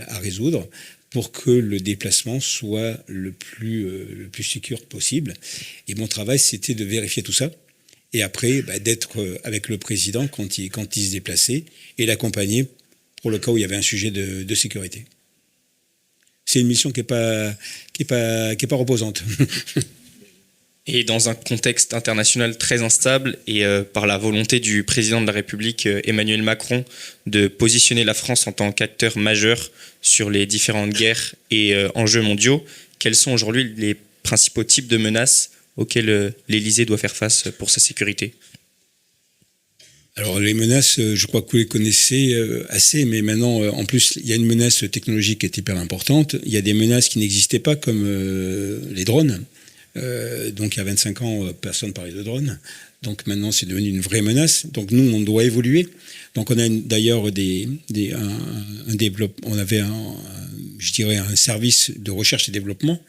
S5: à résoudre pour que le déplacement soit le plus sécure possible. Et mon travail, c'était de vérifier tout ça et après d'être avec le président quand il se déplaçait et l'accompagner pour le cas où il y avait un sujet de sécurité. C'est une mission qui est pas reposante.
S6: Et dans un contexte international très instable et par la volonté du président de la République Emmanuel Macron de positionner la France en tant qu'acteur majeur sur les différentes guerres et enjeux mondiaux, quels sont aujourd'hui les principaux types de menaces auxquelles l'Élysée doit faire face pour sa sécurité ?
S5: Alors les menaces, je crois que vous les connaissez assez, mais maintenant, en plus, il y a une menace technologique qui est hyper importante. Il y a des menaces qui n'existaient pas, comme les drones. Donc il y a 25 ans, personne ne parlait de drone. Donc maintenant, c'est devenu une vraie menace. Donc nous, on doit évoluer. Donc on a d'ailleurs un développement. On avait je dirais un service de recherche et développement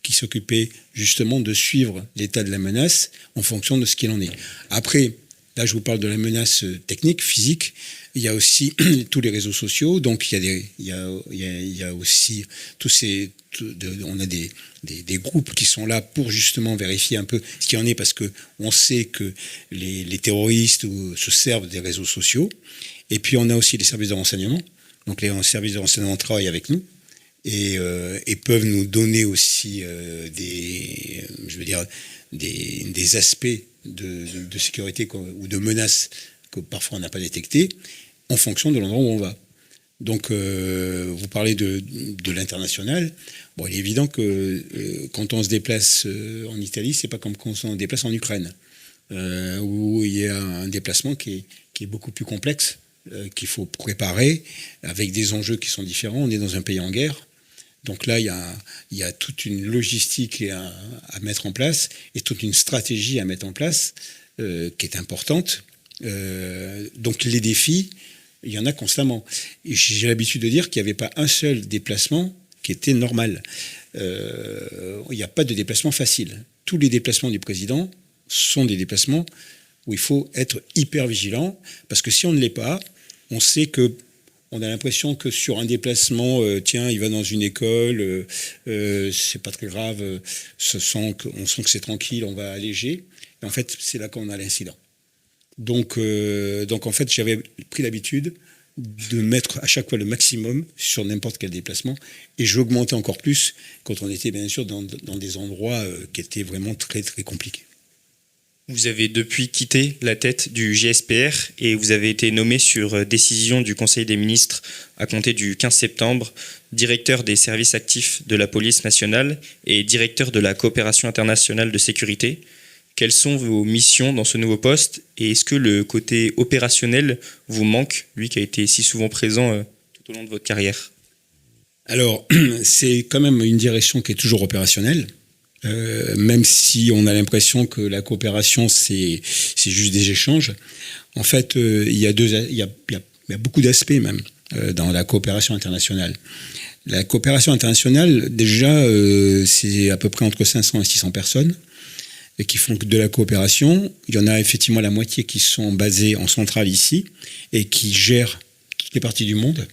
S5: qui s'occupait justement de suivre l'état de la menace en fonction de ce qu'il en est. Après, là, je vous parle de la menace technique, physique. Il y a aussi tous les réseaux sociaux. Donc il y a aussi on a des groupes qui sont là pour justement vérifier un peu ce qu'il en est, parce que on sait que les terroristes se servent des réseaux sociaux. Et puis on a aussi les services de renseignement. Donc les services de renseignement travaillent avec nous et peuvent nous donner aussi des aspects de sécurité ou de menaces que parfois on n'a pas détectés en fonction de l'endroit où on va. Donc, vous parlez de l'international. Bon, il est évident que quand on se déplace en Italie, c'est pas comme quand on se déplace en Ukraine, où il y a un déplacement qui est beaucoup plus complexe, qu'il faut préparer, avec des enjeux qui sont différents. On est dans un pays en guerre. Donc là, il y a toute une logistique à mettre en place et toute une stratégie à mettre en place qui est importante. Donc les défis, il y en a constamment. Et j'ai l'habitude de dire qu'il n'y avait pas un seul déplacement qui était normal. Il n'y a pas de déplacement facile. Tous les déplacements du président sont des déplacements où il faut être hyper vigilant, parce que si on ne l'est pas, on sait que on a l'impression que sur un déplacement, tiens, il va dans une école, c'est pas très grave, on sent que c'est tranquille, on va alléger. Et en fait, c'est là qu'on a l'incident. Donc en fait, j'avais pris l'habitude de mettre à chaque fois le maximum sur n'importe quel déplacement, et j'augmentais encore plus quand on était bien sûr dans des endroits qui étaient vraiment très très compliqués.
S6: Vous avez depuis quitté la tête du GSPR et vous avez été nommé sur décision du Conseil des ministres à compter du 15 septembre, directeur des services actifs de la police nationale et directeur de la coopération internationale de sécurité. Quelles sont vos missions dans ce nouveau poste et est-ce que le côté opérationnel vous manque, lui qui a été si souvent présent tout au long de votre carrière ?
S5: Alors, c'est quand même une direction qui est toujours opérationnelle. Même si on a l'impression que la coopération, c'est juste des échanges. En fait, il y a beaucoup d'aspects même dans la coopération internationale. La coopération internationale, déjà, c'est à peu près entre 500 et 600 personnes qui font de la coopération. Il y en a effectivement la moitié qui sont basées en centrale ici et qui gèrent toutes les parties du monde.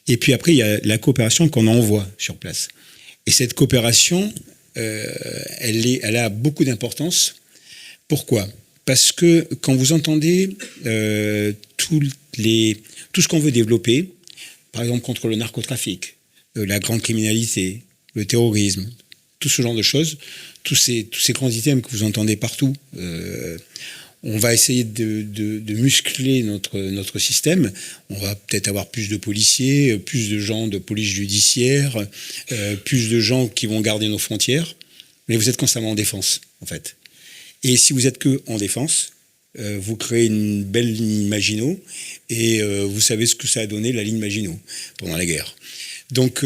S5: Et puis après, il y a la coopération qu'on envoie sur place. Et cette coopération, elle a beaucoup d'importance. Pourquoi ? Parce que quand vous entendez tout ce qu'on veut développer, par exemple contre le narcotrafic, la grande criminalité, le terrorisme, tout ce genre de choses, tous ces grands items que vous entendez partout, on va essayer de muscler notre système. On va peut-être avoir plus de policiers, plus de gens de police judiciaire, plus de gens qui vont garder nos frontières. Mais vous êtes constamment en défense, en fait. Et si vous êtes que en défense, vous créez une belle ligne Maginot et vous savez ce que ça a donné, la ligne Maginot, pendant la guerre. Donc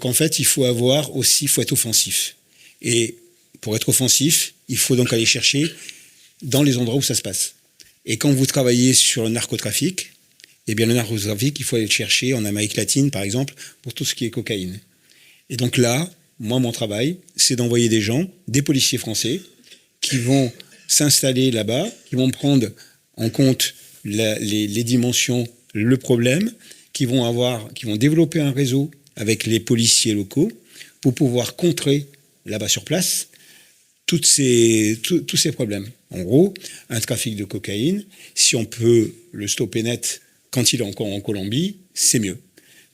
S5: en fait, il faut être offensif. Et pour être offensif, il faut donc aller chercher dans les endroits où ça se passe. Et quand vous travaillez sur le narcotrafic, eh bien le narcotrafic, il faut aller le chercher en Amérique latine, par exemple, pour tout ce qui est cocaïne. Et donc là, moi, mon travail, c'est d'envoyer des gens, des policiers français, qui vont s'installer là-bas, qui vont prendre en compte les dimensions, le problème, qui vont développer un réseau avec les policiers locaux pour pouvoir contrer là-bas sur place tous ces problèmes. En gros, un trafic de cocaïne, si on peut le stopper net quand il est encore en Colombie, c'est mieux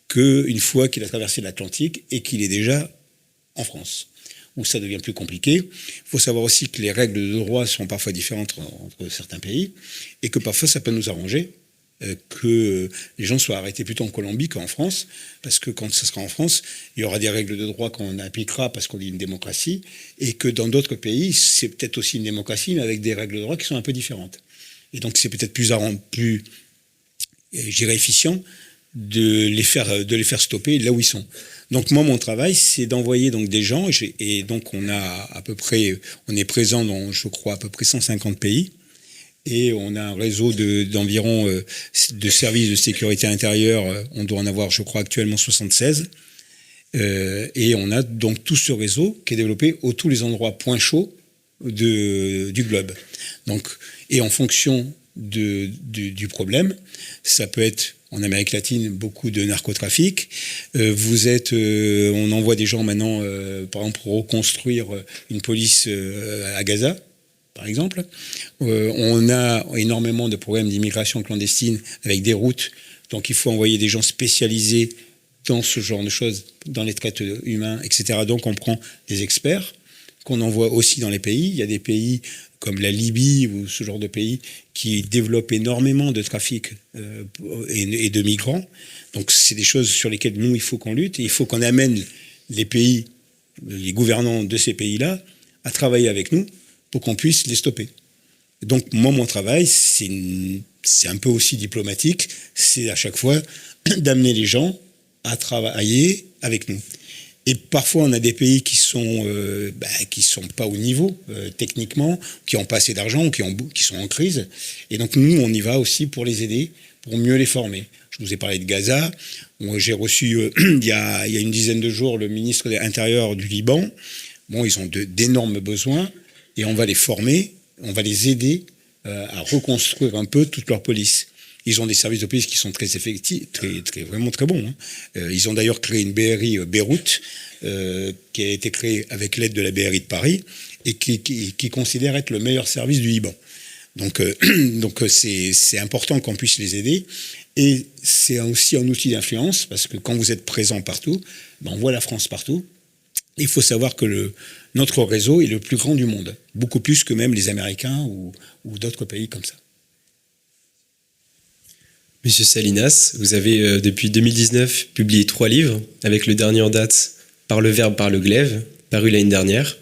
S5: qu'une fois qu'il a traversé l'Atlantique et qu'il est déjà en France, où ça devient plus compliqué. Il faut savoir aussi que les règles de droit sont parfois différentes entre certains pays et que parfois ça peut nous arranger que les gens soient arrêtés plutôt en Colombie qu'en France, parce que quand ce sera en France, il y aura des règles de droit qu'on appliquera parce qu'on est une démocratie, et que dans d'autres pays, c'est peut-être aussi une démocratie, mais avec des règles de droit qui sont un peu différentes. Et donc c'est peut-être plus je dirais efficient de les faire stopper là où ils sont. Donc moi, mon travail, c'est d'envoyer donc des gens, et donc on est présent dans, je crois, à peu près 150 pays, et on a un réseau d'environ de services de sécurité intérieure, on doit en avoir, je crois, actuellement 76, et on a donc tout ce réseau qui est développé autour tous les endroits points chauds du globe. Donc, et en fonction du problème, ça peut être en Amérique latine beaucoup de narcotrafic. On envoie des gens maintenant, par exemple, pour reconstruire une police à Gaza, par exemple. On a énormément de problèmes d'immigration clandestine avec des routes. Donc il faut envoyer des gens spécialisés dans ce genre de choses, dans les traites humains, etc. Donc on prend des experts qu'on envoie aussi dans les pays. Il y a des pays comme la Libye ou ce genre de pays qui développent énormément de trafic et de migrants. Donc c'est des choses sur lesquelles nous, il faut qu'on lutte. Et il faut qu'on amène les pays, les gouvernants de ces pays-là à travailler avec nous pour qu'on puisse les stopper. Donc moi, mon travail, c'est un peu aussi diplomatique. C'est à chaque fois d'amener les gens à travailler avec nous. Et parfois, on a des pays qui sont pas au niveau techniquement, qui ont pas assez d'argent, qui sont en crise. Et donc nous, on y va aussi pour les aider, pour mieux les former. Je vous ai parlé de Gaza. Moi, j'ai reçu il y a une dizaine de jours le ministre de l'Intérieur du Liban. Bon, ils ont d'énormes besoins et on va les former, on va les aider à reconstruire un peu toute leur police. Ils ont des services de police qui sont très effectifs, vraiment très bons. Ils ont d'ailleurs créé une BRI Beyrouth, qui a été créée avec l'aide de la BRI de Paris, et qui considère être le meilleur service du Liban. Donc c'est important qu'on puisse les aider. Et c'est aussi un outil d'influence, parce que quand vous êtes présent partout, on voit la France partout. Il faut savoir que notre réseau est le plus grand du monde, beaucoup plus que même les Américains ou d'autres pays comme ça.
S4: Monsieur Salinas, vous avez depuis 2019 publié 3 livres, avec le dernier en date Par le verbe, par le glaive, paru l'année dernière.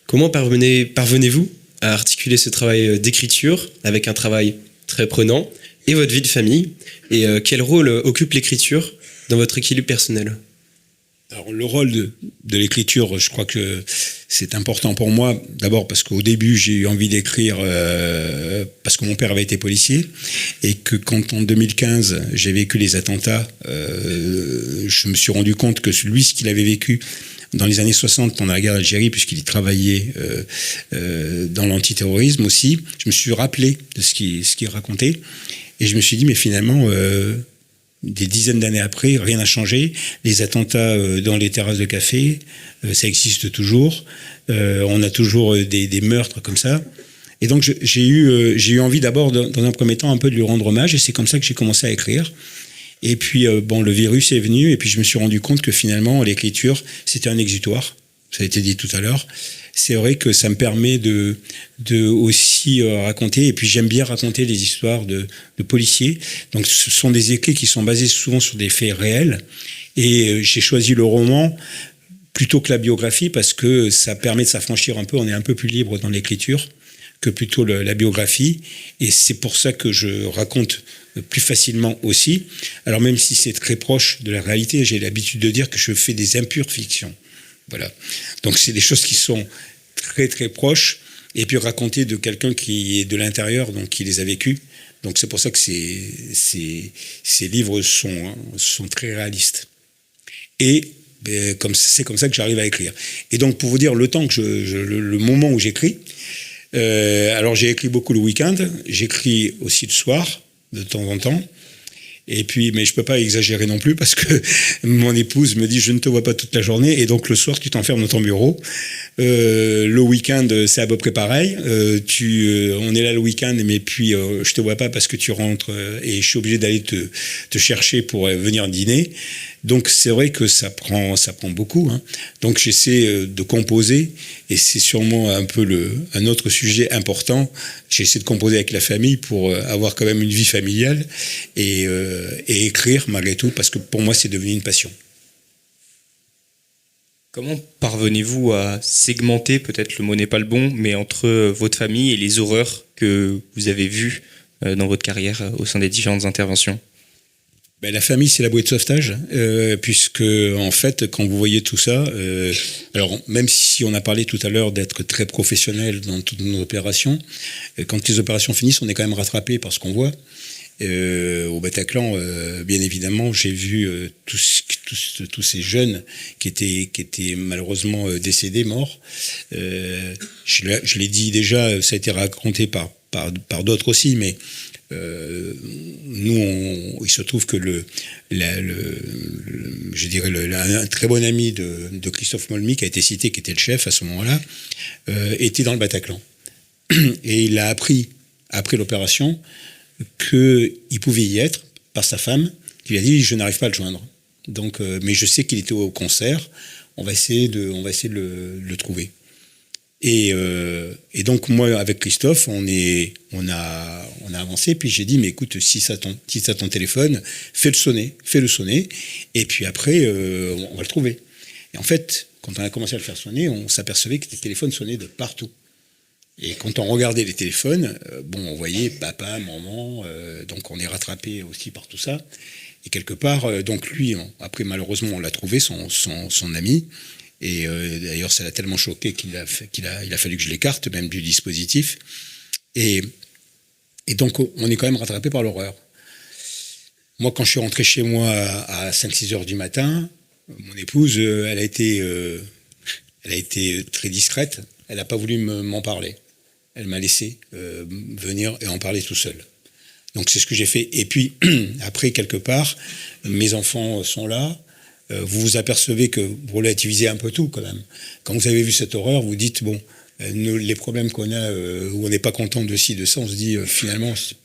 S4: Comment parvenez-vous à articuler ce travail d'écriture avec un travail très prenant et votre vie de famille? Et quel rôle occupe l'écriture dans votre équilibre personnel?
S5: Alors, le rôle de l'écriture, je crois que c'est important pour moi. D'abord parce qu'au début, j'ai eu envie d'écrire parce que mon père avait été policier et que quand en 2015, j'ai vécu les attentats, je me suis rendu compte que ce qu'il avait vécu dans les années 60 pendant la guerre d'Algérie, puisqu'il y travaillait dans l'antiterrorisme aussi, je me suis rappelé de ce qu'il racontait et je me suis dit, mais finalement... des dizaines d'années après, rien n'a changé. Les attentats dans les terrasses de café, ça existe toujours. On a toujours des meurtres comme ça. Et donc j'ai eu envie d'abord, dans un premier temps, un peu de lui rendre hommage. Et c'est comme ça que j'ai commencé à écrire. Et puis, le virus est venu. Et puis, je me suis rendu compte que finalement, l'écriture, c'était un exutoire. Ça a été dit tout à l'heure. C'est vrai que ça me permet de aussi raconter, et puis j'aime bien raconter des histoires de policiers. Donc ce sont des écrits qui sont basés souvent sur des faits réels, et j'ai choisi le roman plutôt que la biographie parce que ça permet de s'affranchir un peu, on est un peu plus libre dans l'écriture que plutôt la biographie, et c'est pour ça que je raconte plus facilement aussi. Alors même si c'est très proche de la réalité, j'ai l'habitude de dire que je fais des impures fictions. Voilà. Donc c'est des choses qui sont très très proches, et puis racontées de quelqu'un qui est de l'intérieur, donc qui les a vécues. Donc c'est pour ça que ces livres sont très réalistes. Et c'est comme ça que j'arrive à écrire. Et donc pour vous dire le temps que le moment où j'écris, alors j'ai écrit beaucoup le week-end, j'écris aussi le soir de temps en temps. Et puis, mais je peux pas exagérer non plus parce que mon épouse me dit je ne te vois pas toute la journée et donc le soir tu t'enfermes dans ton bureau. Le week-end c'est à peu près pareil. On est là le week-end mais puis je te vois pas parce que tu rentres et je suis obligé d'aller te chercher pour venir dîner. Donc c'est vrai que ça prend beaucoup. Donc j'essaie de composer et c'est sûrement un peu un autre sujet important. J'essaie de composer avec la famille pour avoir quand même une vie familiale et écrire malgré tout parce que pour moi c'est devenu une passion.
S6: Comment parvenez-vous à segmenter, peut-être le mot n'est pas le bon, mais entre votre famille et les horreurs que vous avez vues dans votre carrière au sein des différentes interventions?
S5: Ben, la famille, c'est la bouée de sauvetage, puisque en fait, quand vous voyez tout ça, alors même si on a parlé tout à l'heure d'être très professionnel dans toutes nos opérations, quand les opérations finissent, on est quand même rattrapé par ce qu'on voit. Au Bataclan, bien évidemment, j'ai vu tous ces jeunes qui étaient malheureusement décédés, morts. Je l'ai dit déjà, ça a été raconté par d'autres aussi, mais nous, il se trouve que un très bon ami de Christophe Molmy, qui a été cité, qui était le chef à ce moment-là, était dans le Bataclan. Et il a appris, après l'opération, qu'il pouvait y être par sa femme, qui lui a dit « je n'arrive pas à le joindre ». Donc, mais je sais qu'il était au concert, on va essayer de le trouver. Et donc moi avec Christophe, on a avancé, puis j'ai dit mais écoute, si ça ton téléphone, fais-le sonner, et puis après on va le trouver. Et en fait, quand on a commencé à le faire sonner, on s'apercevait que les téléphones sonnaient de partout. Et quand on regardait les téléphones, on voyait papa, maman, donc on est rattrapé aussi par tout ça. Et quelque part, donc lui, après malheureusement on l'a trouvé, son ami. Et d'ailleurs, ça l'a tellement choqué qu'il a fallu que je l'écarte, même du dispositif. Et donc, on est quand même rattrapé par l'horreur. Moi, quand je suis rentré chez moi à 5-6 heures du matin, mon épouse, elle a été très discrète. Elle n'a pas voulu m'en parler. Elle m'a laissé venir et en parler tout seul. Donc, c'est ce que j'ai fait. Et puis, après, quelque part, mes enfants sont là. Vous vous apercevez que vous relativisez un peu tout quand même. Quand vous avez vu cette horreur, vous dites, les problèmes qu'on a, où on n'est pas content de ci, de ça, on se dit, finalement, c'est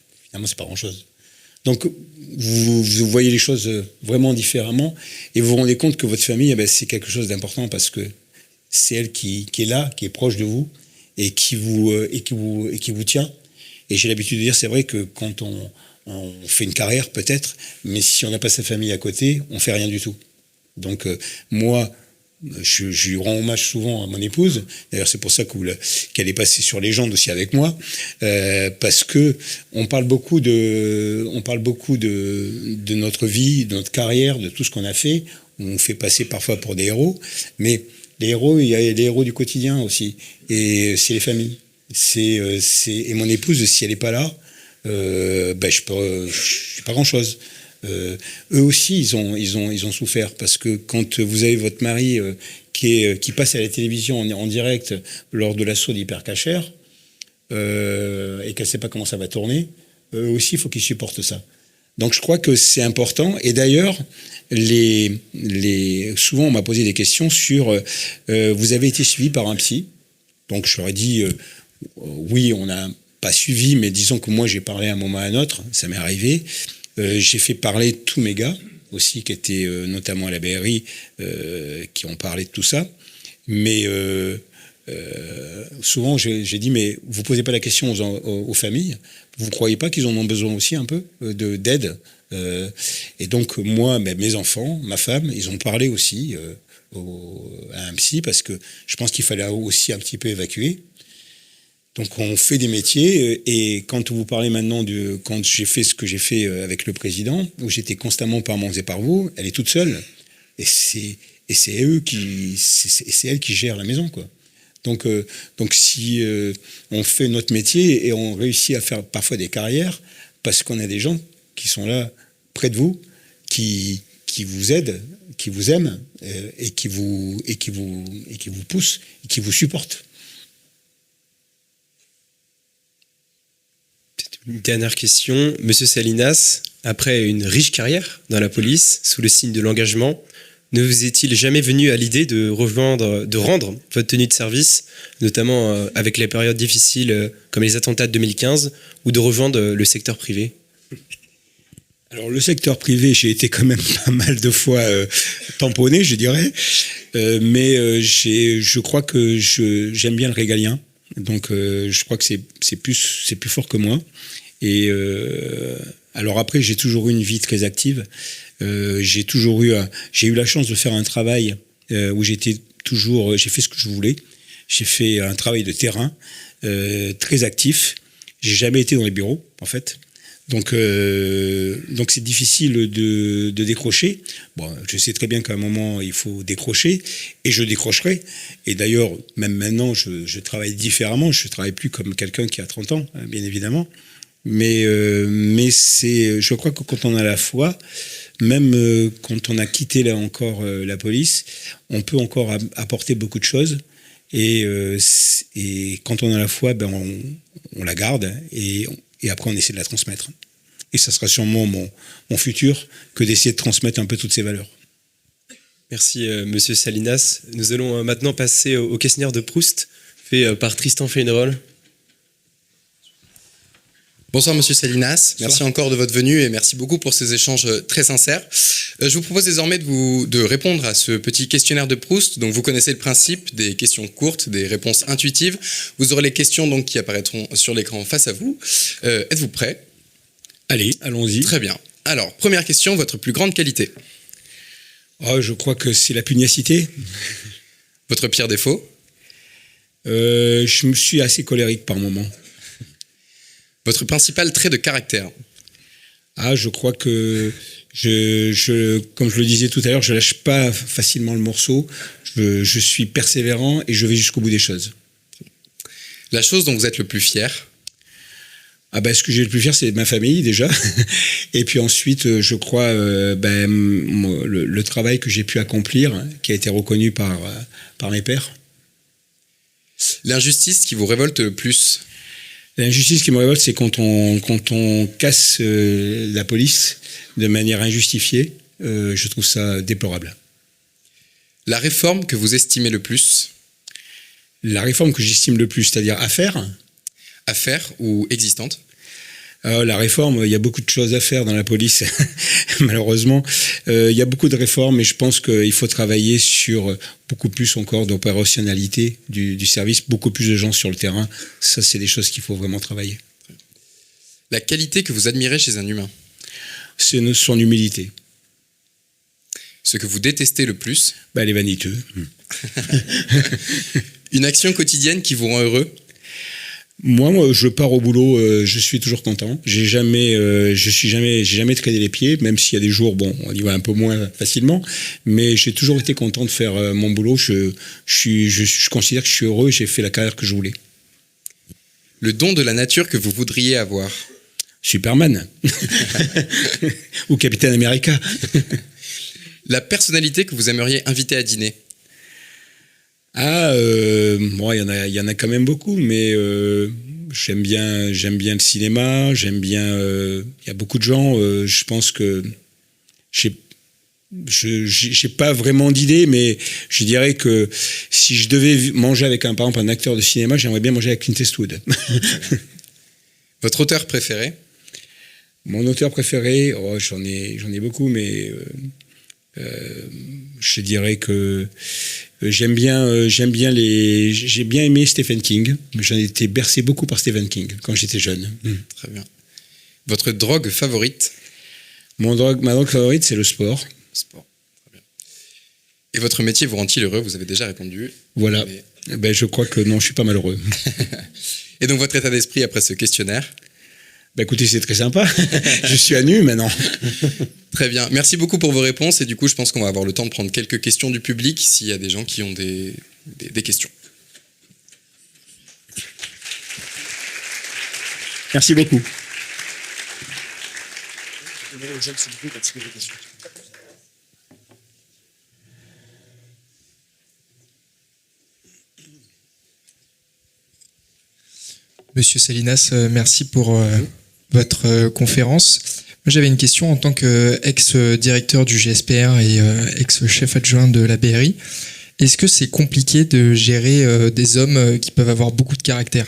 S5: pas grand-chose. Donc, vous voyez les choses vraiment différemment et vous vous rendez compte que votre famille, c'est quelque chose d'important parce que c'est elle qui est là, qui est proche de vous et qui vous tient. Et j'ai l'habitude de dire, c'est vrai que quand on fait une carrière, peut-être, mais si on n'a pas sa famille à côté, on fait rien du tout. Donc moi, je lui rends hommage souvent à mon épouse. D'ailleurs, c'est pour ça qu'elle est passée sur Légende aussi avec moi, parce que on parle beaucoup de notre vie, de notre carrière, de tout ce qu'on a fait. On fait passer parfois pour des héros, mais les héros, il y a les héros du quotidien aussi, et c'est les familles. Et mon épouse, si elle n'est pas là, je peux pas grand-chose. Eux aussi, ils ont souffert parce que quand vous avez votre mari qui passe à la télévision en direct lors de l'assaut d'Hypercacher et qu'elle ne sait pas comment ça va tourner, eux aussi, il faut qu'ils supportent ça. Donc je crois que c'est important. Et d'ailleurs, souvent on m'a posé des questions sur vous avez été suivi par un psy. Donc je leur ai dit oui, on n'a pas suivi, mais disons que moi j'ai parlé à un moment ou à un autre, ça m'est arrivé. J'ai fait parler tous mes gars aussi, qui étaient notamment à la BRI, qui ont parlé de tout ça. Mais souvent, j'ai dit, mais vous ne posez pas la question aux familles. Vous ne croyez pas qu'ils en ont besoin aussi un peu d'aide et donc, moi, mes enfants, ma femme, ils ont parlé aussi à un psy parce que je pense qu'il fallait aussi un petit peu évacuer. Donc on fait des métiers et quand vous parlez maintenant quand j'ai fait ce que j'ai fait avec le président, où j'étais constamment par Mons et par Vaux, elle est toute seule et c'est elle qui gère la maison, quoi. Donc si on fait notre métier et on réussit à faire parfois des carrières parce qu'on a des gens qui sont là près de vous, qui vous aident, qui vous aiment et qui vous poussent et qui vous supportent.
S4: Une dernière question. Monsieur Salinas, après une riche carrière dans la police, sous le signe de l'engagement, ne vous est-il jamais venu à l'idée de rendre votre tenue de service, notamment avec les périodes difficiles comme les attentats de 2015, ou de rejoindre le secteur privé ?
S5: Alors le secteur privé, j'ai été quand même pas mal de fois tamponné, je dirais, mais je crois que j'aime bien le régalien. Donc je crois que c'est plus fort que moi. Et alors après, j'ai toujours eu une vie très active. J'ai eu la chance de faire un travail où j'ai fait ce que je voulais. J'ai fait un travail de terrain très actif. J'ai jamais été dans les bureaux, en fait. Donc c'est difficile de décrocher. Bon, je sais très bien qu'à un moment, il faut décrocher, et je décrocherai. Et d'ailleurs, même maintenant, je travaille différemment. Je ne travaille plus comme quelqu'un qui a 30 ans, hein, bien évidemment. Mais je crois que quand on a la foi, même quand on a quitté là encore la police, on peut encore apporter beaucoup de choses. Et quand on a la foi, ben on la garde, et après on essaie de la transmettre. Et ça sera sûrement mon futur que d'essayer de transmettre un peu toutes ces valeurs.
S4: Merci Monsieur Salinas. Nous allons maintenant passer au questionnaire de Proust, fait par Tristan Feinerol.
S7: Bonsoir Monsieur Salinas, merci encore de votre venue et merci beaucoup pour ces échanges très sincères. Je vous propose désormais de répondre à ce petit questionnaire de Proust. Donc vous connaissez le principe, des questions courtes, des réponses intuitives. Vous aurez les questions donc qui apparaîtront sur l'écran face à vous. Êtes-vous prêts ?
S5: Allez, allons-y.
S7: Très bien. Alors, première question, votre plus grande qualité ?
S5: Je crois que c'est la pugnacité.
S7: Votre pire défaut ?
S5: Je me suis assez colérique par moments.
S7: Votre principal trait de caractère ?
S5: Je crois que comme je le disais tout à l'heure, je lâche pas facilement le morceau. Je suis persévérant et je vais jusqu'au bout des choses.
S7: La chose dont vous êtes le plus fier ?
S5: Ce que j'ai le plus fier, c'est ma famille déjà. Et puis ensuite, je crois le travail que j'ai pu accomplir, qui a été reconnu par mes pairs.
S7: L'injustice qui vous révolte le plus ?
S5: L'injustice qui me révolte, c'est quand on casse la police de manière injustifiée. Je trouve ça déplorable.
S7: La réforme que vous estimez le plus ?
S5: La réforme que j'estime le plus, c'est-à-dire à faire.
S7: À faire ou existante ?
S5: La réforme, il y a beaucoup de choses à faire dans la police, malheureusement. Il y a beaucoup de réformes, et je pense qu'il faut travailler sur beaucoup plus encore d'opérationnalité du service, beaucoup plus de gens sur le terrain. Ça, c'est des choses qu'il faut vraiment travailler.
S7: La qualité que vous admirez chez un humain ?
S5: C'est son humilité.
S7: Ce que vous détestez le plus ?
S5: Les vaniteux.
S7: Une action quotidienne qui vous rend heureux ?
S5: Moi, je pars au boulot, je suis toujours content. J'ai jamais traîné les pieds, même s'il y a des jours, on y va un peu moins facilement, mais j'ai toujours été content de faire mon boulot. Je considère que je suis heureux et j'ai fait la carrière que je voulais.
S7: Le don de la nature que vous voudriez avoir ?
S5: Superman. Ou Capitaine America.
S7: La personnalité que vous aimeriez inviter à dîner ?
S5: Il y en a quand même beaucoup, mais j'aime bien le cinéma, il y a beaucoup de gens, je pense que j'ai pas vraiment d'idée, mais je dirais que si je devais manger avec par exemple un acteur de cinéma, j'aimerais bien manger avec Clint Eastwood.
S7: Votre auteur préféré ?
S5: Mon auteur préféré, j'en ai beaucoup, mais je dirais que j'ai bien aimé Stephen King. J'en ai été bercé beaucoup par Stephen King quand j'étais jeune.
S7: Très bien. Votre drogue favorite ?
S5: Ma drogue favorite, c'est le sport.
S7: Sport. Très bien. Et votre métier vous rend-il heureux ? Vous avez déjà répondu.
S5: Voilà. Mais... je crois que non, je suis pas malheureux.
S7: Et donc votre état d'esprit après ce questionnaire ?
S5: Écoutez, c'est très sympa. Je suis à nu maintenant.
S7: Très bien. Merci beaucoup pour vos réponses. Et du coup, je pense qu'on va avoir le temps de prendre quelques questions du public s'il y a des gens qui ont des questions.
S5: Merci beaucoup.
S8: Monsieur Salinas, merci pour votre conférence. Moi, j'avais une question en tant qu'ex-directeur du GSPR et ex-chef adjoint de la BRI. Est-ce que c'est compliqué de gérer des hommes qui peuvent avoir beaucoup de caractère ?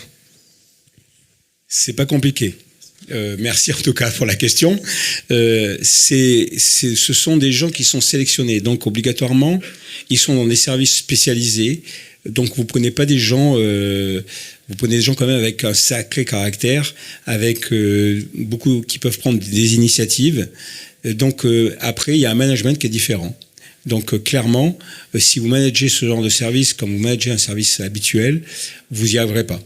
S5: C'est pas compliqué. Merci en tout cas pour la question. Ce sont des gens qui sont sélectionnés, donc obligatoirement, ils sont dans des services spécialisés. Donc vous prenez pas des gens, vous prenez des gens quand même avec un sacré caractère, avec beaucoup qui peuvent prendre des initiatives. Donc après il y a un management qui est différent. Donc clairement, si vous managez ce genre de service comme vous managez un service habituel, vous y arriverez pas.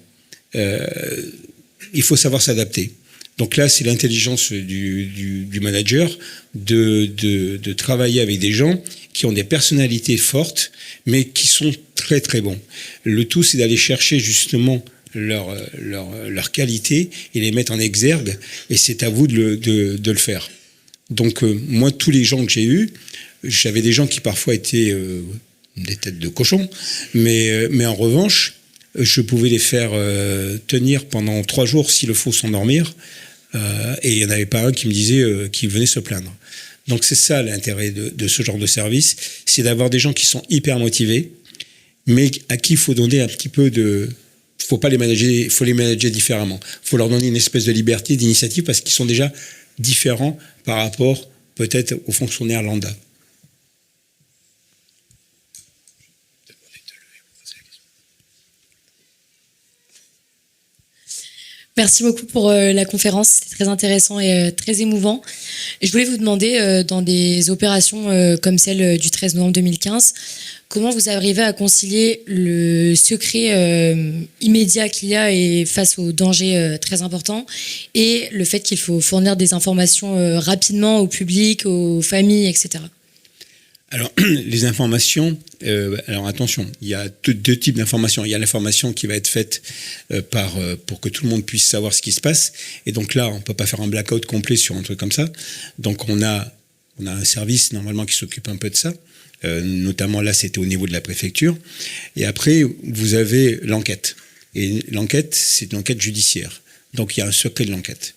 S5: Il faut savoir s'adapter. Donc là, c'est l'intelligence du manager de travailler avec des gens qui ont des personnalités fortes, mais qui sont très très bons. Le tout, c'est d'aller chercher justement leur qualité et les mettre en exergue, et c'est à vous de le faire. Donc moi, tous les gens que j'ai eus, j'avais des gens qui parfois étaient des têtes de cochon, mais en revanche, je pouvais les faire tenir pendant 3 jours, s'il le faut, s'endormir, et il n'y en avait pas un qui me disait qu'il venait se plaindre. Donc c'est ça l'intérêt de ce genre de service, c'est d'avoir des gens qui sont hyper motivés, mais à qui il faut donner un petit peu de... Faut pas les manager, il faut les manager différemment. Il faut leur donner une espèce de liberté, d'initiative, parce qu'ils sont déjà différents par rapport peut-être aux fonctionnaires lambda.
S9: Merci beaucoup pour la conférence, c'était très intéressant et très émouvant. Et je voulais vous demander, dans des opérations comme celle du 13 novembre 2015, comment vous arrivez à concilier le secret immédiat qu'il y a et face aux dangers très importants et le fait qu'il faut fournir des informations rapidement au public, aux familles, etc.
S5: Alors, les informations, alors attention, il y a deux types d'informations. Il y a l'information qui va être faite pour que tout le monde puisse savoir ce qui se passe. Et donc là, on ne peut pas faire un blackout complet sur un truc comme ça. Donc on a un service normalement qui s'occupe un peu de ça. Notamment là, c'était au niveau de la préfecture. Et après, vous avez l'enquête. Et l'enquête, c'est une enquête judiciaire. Donc il y a un secret de l'enquête.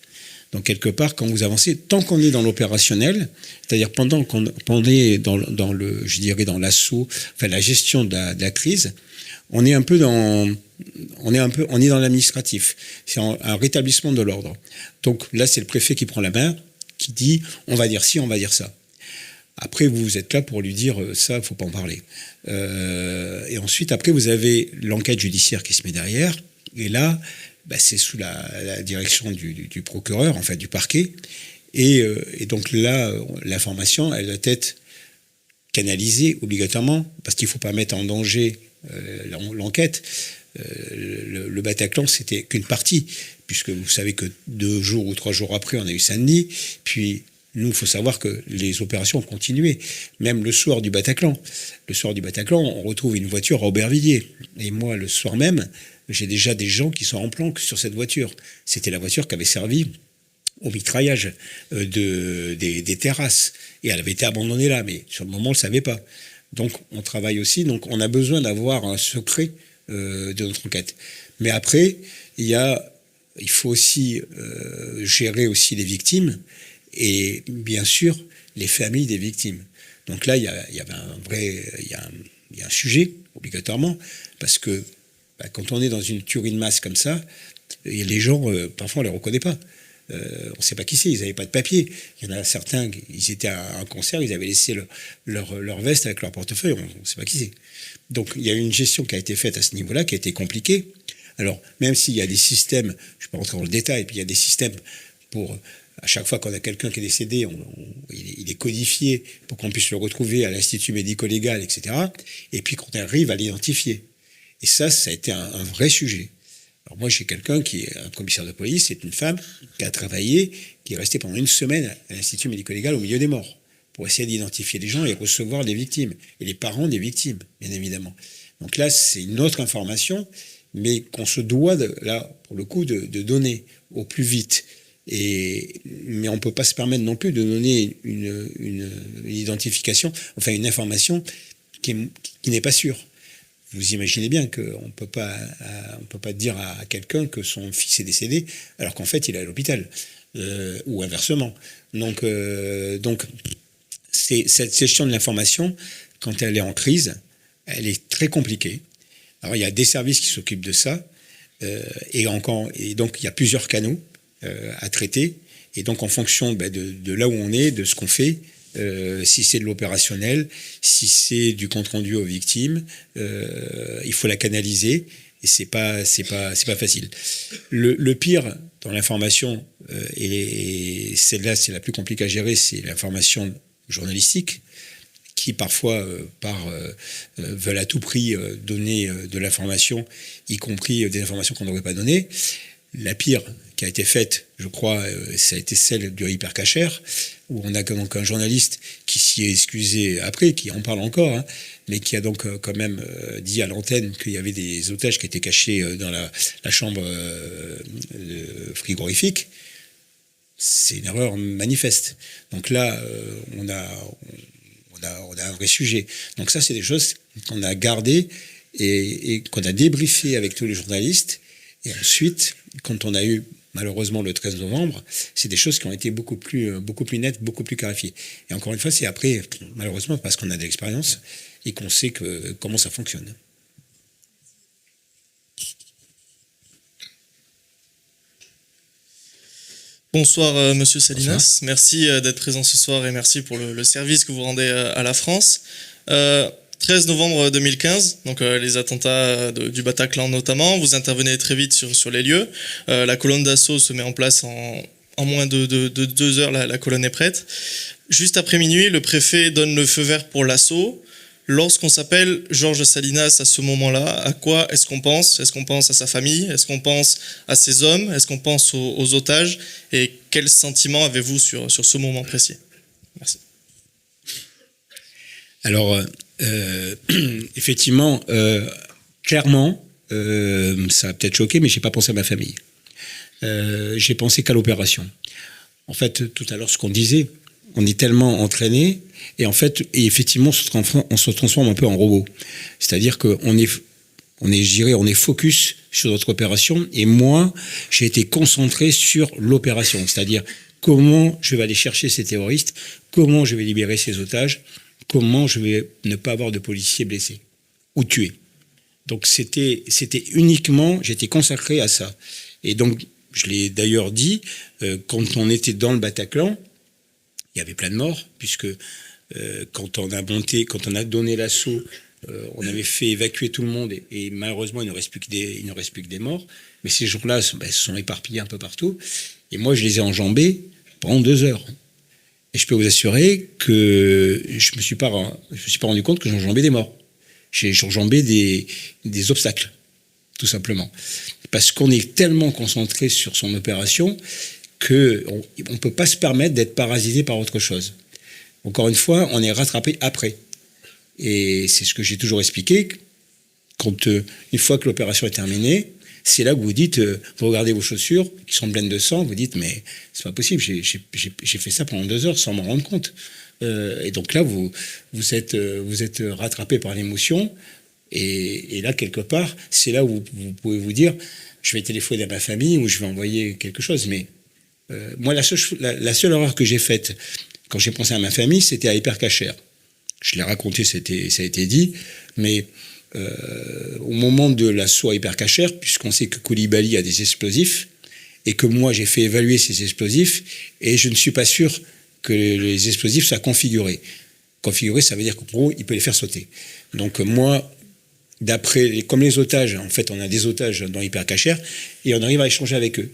S5: Donc quelque part, quand vous avancez, tant qu'on est dans l'opérationnel, c'est-à-dire pendant qu'on est dans le, je dirais dans l'assaut, enfin la gestion de la crise, on est dans l'administratif. C'est un rétablissement de l'ordre. Donc là, c'est le préfet qui prend la main, qui dit on va dire ci, on va dire ça. Après, vous êtes là pour lui dire ça, il ne faut pas en parler. Et ensuite, après, vous avez l'enquête judiciaire qui se met derrière. Et là, c'est sous la direction du procureur, enfin du parquet. Et donc là, l'information, elle doit être canalisée obligatoirement, parce qu'il ne faut pas mettre en danger l'enquête. Le Bataclan, c'était qu'une partie, puisque vous savez que 2 jours ou 3 jours après, on a eu Saint-Denis, puis... Nous, il faut savoir que les opérations ont continué. Même le soir du Bataclan. Le soir du Bataclan, on retrouve une voiture à Aubervilliers. Et moi, le soir même, j'ai déjà des gens qui sont en planque sur cette voiture. C'était la voiture qui avait servi au mitraillage des terrasses. Et elle avait été abandonnée là, mais sur le moment, on ne le savait pas. Donc, on travaille aussi. Donc, on a besoin d'avoir un secret de notre enquête. Mais après, il faut aussi gérer aussi les victimes. Et bien sûr, les familles des victimes. Donc là, il y a un sujet, obligatoirement, parce que quand on est dans une tuerie de masse comme ça, les gens, parfois, on ne les reconnaît pas. On ne sait pas qui c'est, ils n'avaient pas de papier. Il y en a certains, ils étaient à un concert, ils avaient laissé leur veste avec leur portefeuille, on ne sait pas qui c'est. Donc il y a une gestion qui a été faite à ce niveau-là, qui a été compliquée. Alors, même s'il y a des systèmes, je ne vais pas rentrer dans le détail, puis il y a des systèmes pour... À chaque fois qu'on a quelqu'un qui est décédé, il est codifié pour qu'on puisse le retrouver à l'Institut médico-légal, etc. Et puis qu'on arrive à l'identifier. Et ça a été un vrai sujet. Alors moi, j'ai quelqu'un qui est un commissaire de police, c'est une femme qui a travaillé, qui est restée pendant 1 semaine à l'Institut médico-légal au milieu des morts, pour essayer d'identifier les gens et recevoir les victimes, et les parents des victimes, bien évidemment. Donc là, c'est une autre information, mais qu'on se doit, là, pour le coup, de donner au plus vite. Mais on ne peut pas se permettre non plus de donner une identification, enfin une information qui n'est pas sûre. Vous imaginez bien qu'on ne peut pas dire à quelqu'un que son fils est décédé alors qu'en fait il est à l'hôpital, ou inversement. Donc cette gestion de l'information, quand elle est en crise, elle est très compliquée. Alors il y a des services qui s'occupent de ça, et donc il y a plusieurs canaux à traiter, et donc en fonction de là où on est, de ce qu'on fait, si c'est de l'opérationnel, si c'est du compte rendu aux victimes, il faut la canaliser, et c'est pas facile. Le pire dans l'information, et celle-là c'est la plus compliquée à gérer, c'est l'information journalistique, qui parfois veulent à tout prix donner de l'information, y compris des informations qu'on ne devrait pas donner. La pire, qui a été faite, je crois, ça a été celle du hypercachère, où on a donc un journaliste qui s'y est excusé après, qui en parle encore, hein, mais qui a donc quand même dit à l'antenne qu'il y avait des otages qui étaient cachés dans la chambre frigorifique. C'est une erreur manifeste. Donc là, on a un vrai sujet. Donc ça, c'est des choses qu'on a gardées et qu'on a débriefées avec tous les journalistes. Et ensuite, quand on a eu malheureusement le 13 novembre, c'est des choses qui ont été beaucoup plus nettes, beaucoup plus clarifiées. Et encore une fois, c'est après, malheureusement, parce qu'on a de l'expérience et qu'on sait comment ça fonctionne.
S10: Bonsoir Monsieur Salinas,
S5: Bonsoir.
S10: merci d'être présent ce soir et merci pour le service que vous rendez à la France. 13 novembre 2015, donc les attentats du Bataclan notamment, vous intervenez très vite sur les lieux. La colonne d'assaut se met en place en moins de 2 heures, la colonne est prête. Juste après minuit, le préfet donne le feu vert pour l'assaut. Lorsqu'on s'appelle Georges Salinas à ce moment-là, à quoi est-ce qu'on pense ? Est-ce qu'on pense à sa famille ? Est-ce qu'on pense à ses hommes ? Est-ce qu'on pense aux otages ? Et quel sentiment avez-vous sur ce moment précis ? Merci.
S5: Alors, effectivement, clairement, ça va peut-être choquer, mais j'ai pas pensé à ma famille. J'ai pensé qu'à l'opération. En fait, tout à l'heure, ce qu'on disait, on est tellement entraîné, et en fait, et effectivement, on se transforme un peu en robot. C'est-à-dire qu'on est focus sur notre opération, et moi, j'ai été concentré sur l'opération, c'est-à-dire comment je vais aller chercher ces terroristes, comment je vais libérer ces otages, comment je vais ne pas avoir de policiers blessés ou tués. Donc c'était uniquement, j'étais consacré à ça. Et donc, je l'ai d'ailleurs dit, quand on était dans le Bataclan, il y avait plein de morts, puisque quand on a donné l'assaut, on avait fait évacuer tout le monde, et malheureusement, il ne reste plus que des morts. Mais ces jours-là se sont éparpillés un peu partout. Et moi, je les ai enjambés pendant 2 heures. Et je peux vous assurer que je me suis pas rendu compte que j'enjambais des morts. J'ai enjambé des obstacles, tout simplement. Parce qu'on est tellement concentré sur son opération qu'on ne peut pas se permettre d'être parasité par autre chose. Encore une fois, on est rattrapé après. Et c'est ce que j'ai toujours expliqué. Quand, une fois que l'opération est terminée, c'est là que vous dites, vous regardez vos chaussures qui sont pleines de sang, vous dites, mais c'est pas possible, j'ai fait ça pendant 2 heures sans m'en rendre compte. Et donc là, vous êtes rattrapé par l'émotion. Et là, quelque part, c'est là où vous pouvez vous dire, je vais téléphoner à ma famille ou je vais envoyer quelque chose. Mais moi, la seule erreur que j'ai faite quand j'ai pensé à ma famille, c'était à hypercachère. Je l'ai raconté, ça a été dit, mais au moment de l'assaut à hypercachère, puisqu'on sait que Koulibaly a des explosifs, et que moi j'ai fait évaluer ces explosifs, et je ne suis pas sûr que les explosifs soient configurés. Configurés, ça veut dire que pour eux, il peut les faire sauter. Donc moi, comme les otages, en fait, on a des otages dans hypercachère, et on arrive à échanger avec eux.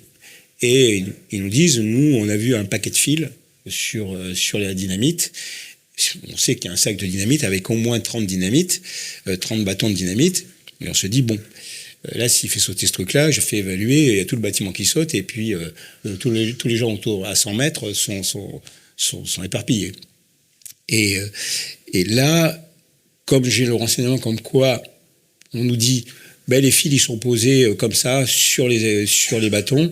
S5: Et ils nous disent, nous, on a vu un paquet de fils sur la dynamite. On sait qu'il y a un sac de dynamite avec au moins 30 dynamites, 30 bâtons de dynamite. Et on se dit, bon, là, s'il fait sauter ce truc-là, je fais évaluer, il y a tout le bâtiment qui saute, et puis tous les gens autour à 100 mètres sont éparpillés. Et là, comme j'ai le renseignement comme quoi on nous dit, les fils, ils sont posés comme ça sur les bâtons,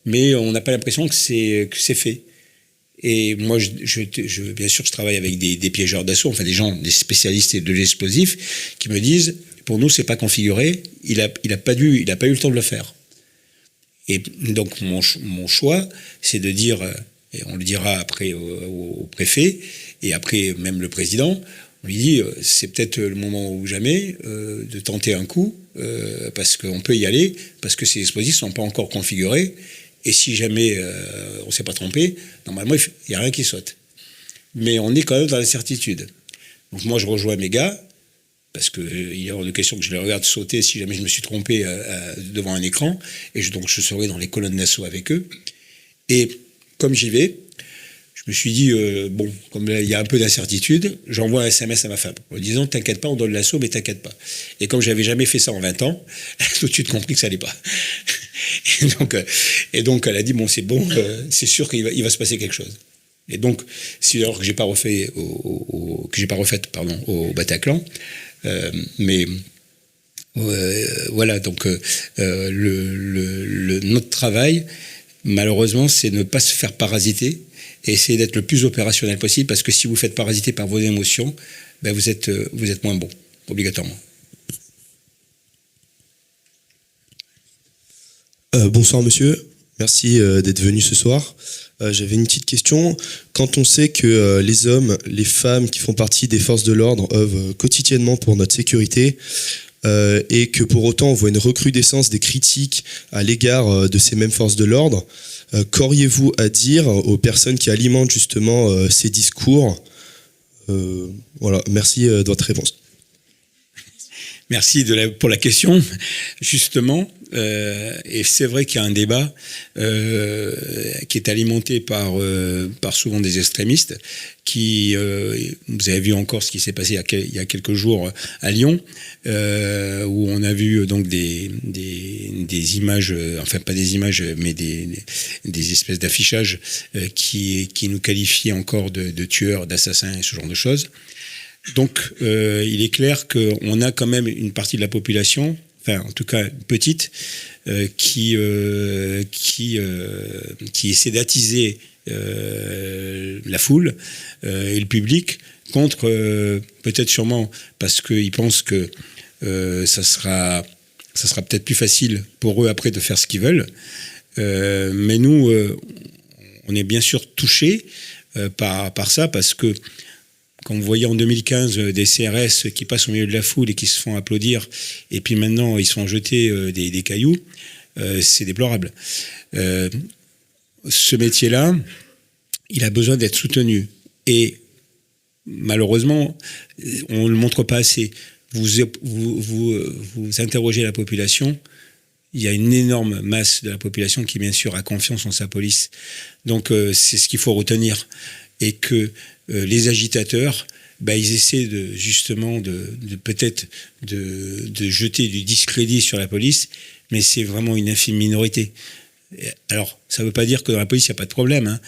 S5: mais on n'a pas l'impression que c'est fait. Et moi, bien sûr, je travaille avec des piégeurs d'assaut, enfin des spécialistes de l'explosif, qui me disent, pour nous, c'est pas configuré, il a pas eu le temps de le faire. Et donc, mon choix, c'est de dire, et on le dira après au préfet, et après même le président, on lui dit, c'est peut-être le moment ou jamais de tenter un coup, parce qu'on peut y aller, parce que ces explosifs ne sont pas encore configurés. Et si jamais on ne s'est pas trompé, normalement, il n'y a rien qui saute. Mais on est quand même dans l'incertitude. Donc moi, je rejoins mes gars, parce qu'il est hors de question que je les regarde sauter si jamais je me suis trompé devant un écran. Et donc je serai dans les colonnes d'assaut avec eux. Et comme j'y vais, je me suis dit, comme là, il y a un peu d'incertitude, j'envoie un SMS à ma femme en disant, t'inquiète pas, on donne l'assaut, mais t'inquiète pas. Et comme j'avais jamais fait ça en 20 ans, j'ai tout de suite compris que ça allait pas. Et donc elle a dit bon, c'est bon, c'est sûr qu'il va se passer quelque chose. Et donc, c'est alors que j'ai pas refait au Bataclan, mais voilà. Donc notre travail, malheureusement, c'est ne pas se faire parasiter et essayer d'être le plus opérationnel possible, parce que si vous faites parasiter par vos émotions, ben vous êtes moins bon, obligatoirement.
S11: Bonsoir monsieur, merci d'être venu ce soir. J'avais une petite question. Quand on sait que les hommes, les femmes qui font partie des forces de l'ordre œuvrent quotidiennement pour notre sécurité, et que pour autant on voit une recrudescence des critiques à l'égard de ces mêmes forces de l'ordre, qu'auriez-vous à dire aux personnes qui alimentent justement ces discours? Voilà, merci de votre réponse.
S5: Merci pour la question. Justement, et c'est vrai qu'il y a un débat qui est alimenté par souvent des extrémistes qui, vous avez vu encore ce qui s'est passé il y a quelques jours à Lyon, où on a vu donc des images, enfin pas des images, mais des espèces d'affichages qui nous qualifiaient encore de tueurs, d'assassins et ce genre de choses. Donc, il est clair qu'on a quand même une partie de la population, enfin en tout cas petite, qui essaie d'attiser la foule et le public contre, peut-être sûrement parce qu'ils pensent que ça sera peut-être plus facile pour eux après de faire ce qu'ils veulent. Mais nous, on est bien sûr touchés par ça, parce que quand vous voyez en 2015 des CRS qui passent au milieu de la foule et qui se font applaudir, et puis maintenant ils se font jeter des cailloux, c'est déplorable. Ce métier-là, il a besoin d'être soutenu. Et malheureusement, on ne le montre pas assez. Vous interrogez la population, il y a une énorme masse de la population qui, bien sûr, a confiance en sa police. Donc, c'est ce qu'il faut retenir. Et que les agitateurs, ils essaient justement de peut-être de jeter du discrédit sur la police, mais c'est vraiment une infime minorité. Alors, ça ne veut pas dire que dans la police, il n'y a pas de problème. Hein.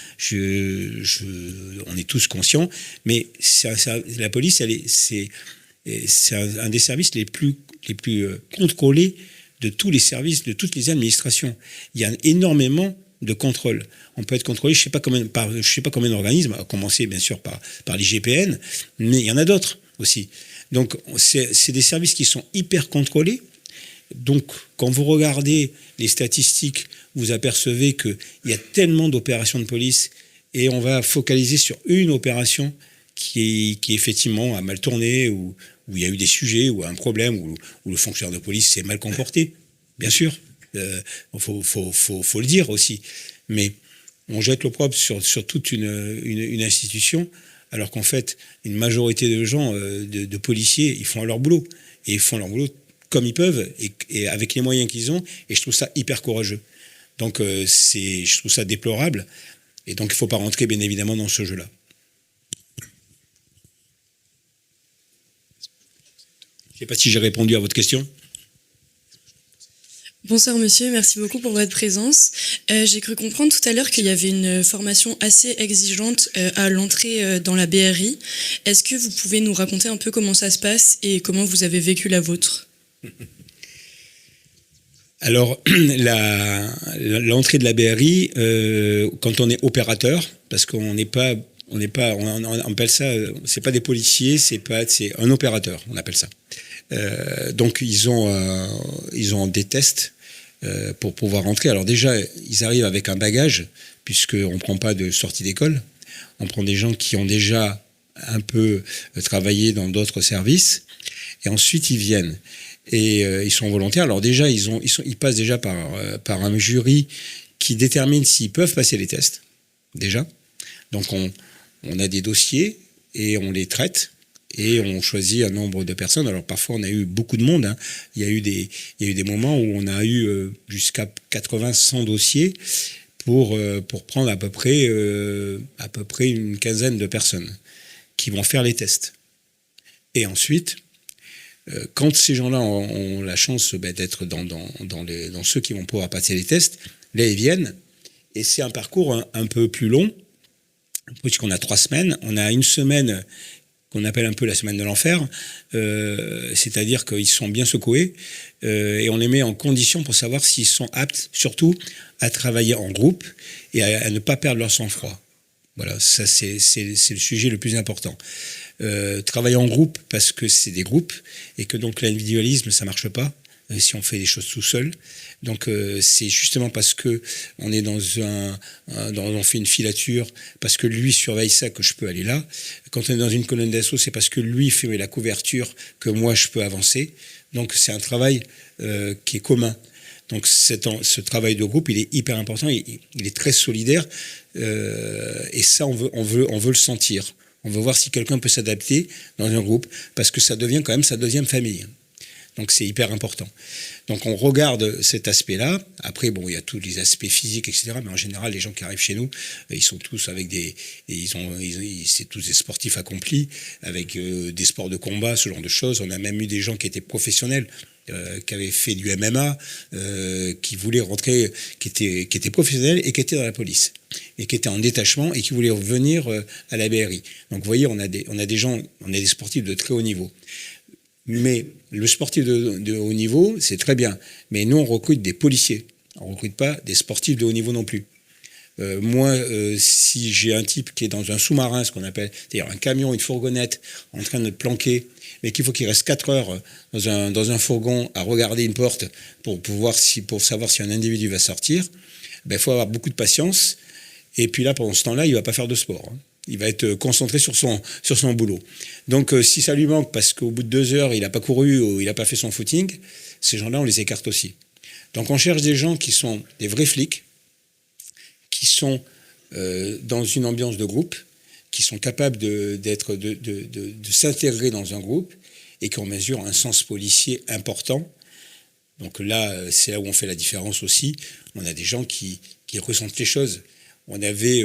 S5: On est tous conscients, mais la police, c'est un des services les plus contrôlés de tous les services, de toutes les administrations. Il y a énormément de contrôle. On peut être contrôlé, je ne sais pas combien d'organismes, à commencer bien sûr par l'IGPN, mais il y en a d'autres aussi. Donc, c'est des services qui sont hyper contrôlés. Donc, quand vous regardez les statistiques, vous apercevez qu'il y a tellement d'opérations de police, et on va focaliser sur une opération qui effectivement a mal tourné, où il y a eu des sujets, ou un problème, où le fonctionnaire de police s'est mal comporté, bien sûr. Faut le dire aussi. Mais on jette l'opprobre sur toute une institution, alors qu'en fait, une majorité de gens, de policiers, ils font leur boulot. Et ils font leur boulot comme ils peuvent, et avec les moyens qu'ils ont, et je trouve ça hyper courageux. Donc, je trouve ça déplorable, et donc il ne faut pas rentrer, bien évidemment, dans ce jeu-là. Je ne sais pas si j'ai répondu à votre question.
S12: Bonsoir monsieur, merci beaucoup pour votre présence. J'ai cru comprendre tout à l'heure qu'il y avait une formation assez exigeante à l'entrée dans la BRI. Est-ce que vous pouvez nous raconter un peu comment ça se passe et comment vous avez vécu la vôtre ?
S5: Alors, l'entrée de la BRI, quand on est opérateur, parce qu'on n'est pas, on appelle ça, c'est pas des policiers, c'est un opérateur, on appelle ça. Donc ils ont des tests pour pouvoir rentrer. Alors déjà, ils arrivent avec un bagage, puisqu'on ne prend pas de sortie d'école. On prend des gens qui ont déjà un peu travaillé dans d'autres services. Et ensuite, ils viennent. Et ils sont volontaires. Alors déjà, ils passent déjà par un jury qui détermine s'ils peuvent passer les tests. Déjà. Donc on a des dossiers et on les traite. Et on choisit un nombre de personnes. Alors parfois, on a eu beaucoup de monde. Hein. Il y a eu des moments où on a eu jusqu'à 80-100 dossiers pour prendre à peu près une quinzaine de personnes qui vont faire les tests. Et ensuite, Quand ces gens-là ont la chance d'être dans ceux qui vont pouvoir passer les tests, là, ils viennent. Et c'est un parcours un peu plus long, puisqu'on a 3 semaines. On a une semaine qu'on appelle un peu la semaine de l'enfer, c'est-à-dire qu'ils sont bien secoués, et on les met en condition pour savoir s'ils sont aptes, surtout, à travailler en groupe et à ne pas perdre leur sang-froid. Voilà, ça c'est le sujet le plus important. Travailler en groupe parce que c'est des groupes et que donc l'individualisme ça marche pas si on fait des choses tout seul. Donc c'est justement parce que on est on fait une filature, parce que lui surveille ça que je peux aller là. Quand on est dans une colonne d'assaut, c'est parce que lui fait la couverture que moi je peux avancer. Donc c'est un travail qui est commun. Donc ce travail de groupe, il est hyper important, il est très solidaire, et ça on veut le sentir. On veut voir si quelqu'un peut s'adapter dans un groupe, parce que ça devient quand même sa deuxième famille. Donc c'est hyper important. Donc on regarde cet aspect-là. Après, bon, il y a tous les aspects physiques, etc. Mais en général, les gens qui arrivent chez nous, ils sont tous avec c'est tous des sportifs accomplis, avec des sports de combat, ce genre de choses. On a même eu des gens qui étaient professionnels, qui avaient fait du MMA, qui voulaient rentrer, qui étaient professionnels et qui étaient dans la police, et qui étaient en détachement et qui voulaient revenir à la BRI. Donc vous voyez, on a des sportifs de très haut niveau. Mais le sportif de haut niveau, c'est très bien. Mais nous, on recrute des policiers. On ne recrute pas des sportifs de haut niveau non plus. Moi, si j'ai un type qui est dans un sous-marin, ce qu'on appelle, c'est-à-dire un camion, une fourgonnette, en train de planquer, mais qu'il faut qu'il reste 4 heures dans un fourgon à regarder une porte pour savoir si un individu va sortir, il faut avoir beaucoup de patience. Et puis là, pendant ce temps-là, il ne va pas faire de sport. Il va être concentré sur son boulot. Donc, si ça lui manque parce qu'au bout de 2 heures, il n'a pas couru ou il n'a pas fait son footing, ces gens-là, on les écarte aussi. Donc, on cherche des gens qui sont des vrais flics, qui sont dans une ambiance de groupe, qui sont capables de s'intégrer dans un groupe et qui en mesurent un sens policier important. Donc là, c'est là où on fait la différence aussi. On a des gens qui ressentent les choses. On avait...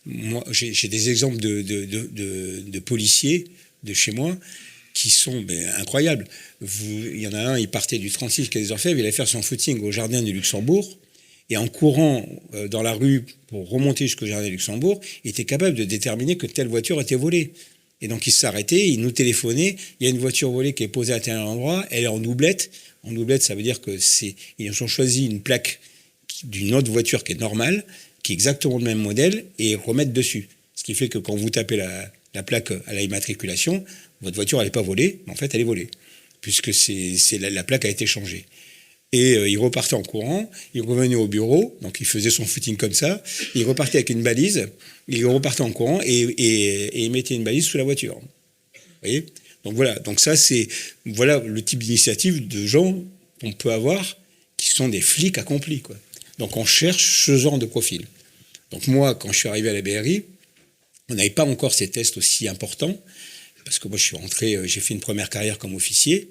S5: moi, j'ai des exemples de policiers de chez moi qui sont incroyables. Il y en a un, il partait du 36 quai des Orfèvres, il allait faire son footing au jardin du Luxembourg, et en courant dans la rue pour remonter jusqu'au jardin du Luxembourg, il était capable de déterminer que telle voiture était volée. Et donc il s'arrêtait, il nous téléphonait, il y a une voiture volée qui est posée à tel endroit, elle est en doublette. En doublette, ça veut dire ils ont choisi une plaque d'une autre voiture qui est normale, qui est exactement le même modèle, et remettre dessus. Ce qui fait que quand vous tapez la plaque à l'immatriculation, votre voiture, elle n'est pas volée, mais en fait, elle est volée, puisque la plaque a été changée. Et il repartait en courant, il revenait au bureau, donc il faisait son footing comme ça, il repartait avec une balise, il repartait en courant, et il mettait une balise sous la voiture. Vous voyez ? Donc voilà, donc ça, voilà le type d'initiative de gens qu'on peut avoir, qui sont des flics accomplis, quoi. Donc on cherche ce genre de profil. Donc moi, quand je suis arrivé à la BRI, on n'avait pas encore ces tests aussi importants, parce que moi je suis rentré, j'ai fait une première carrière comme officier,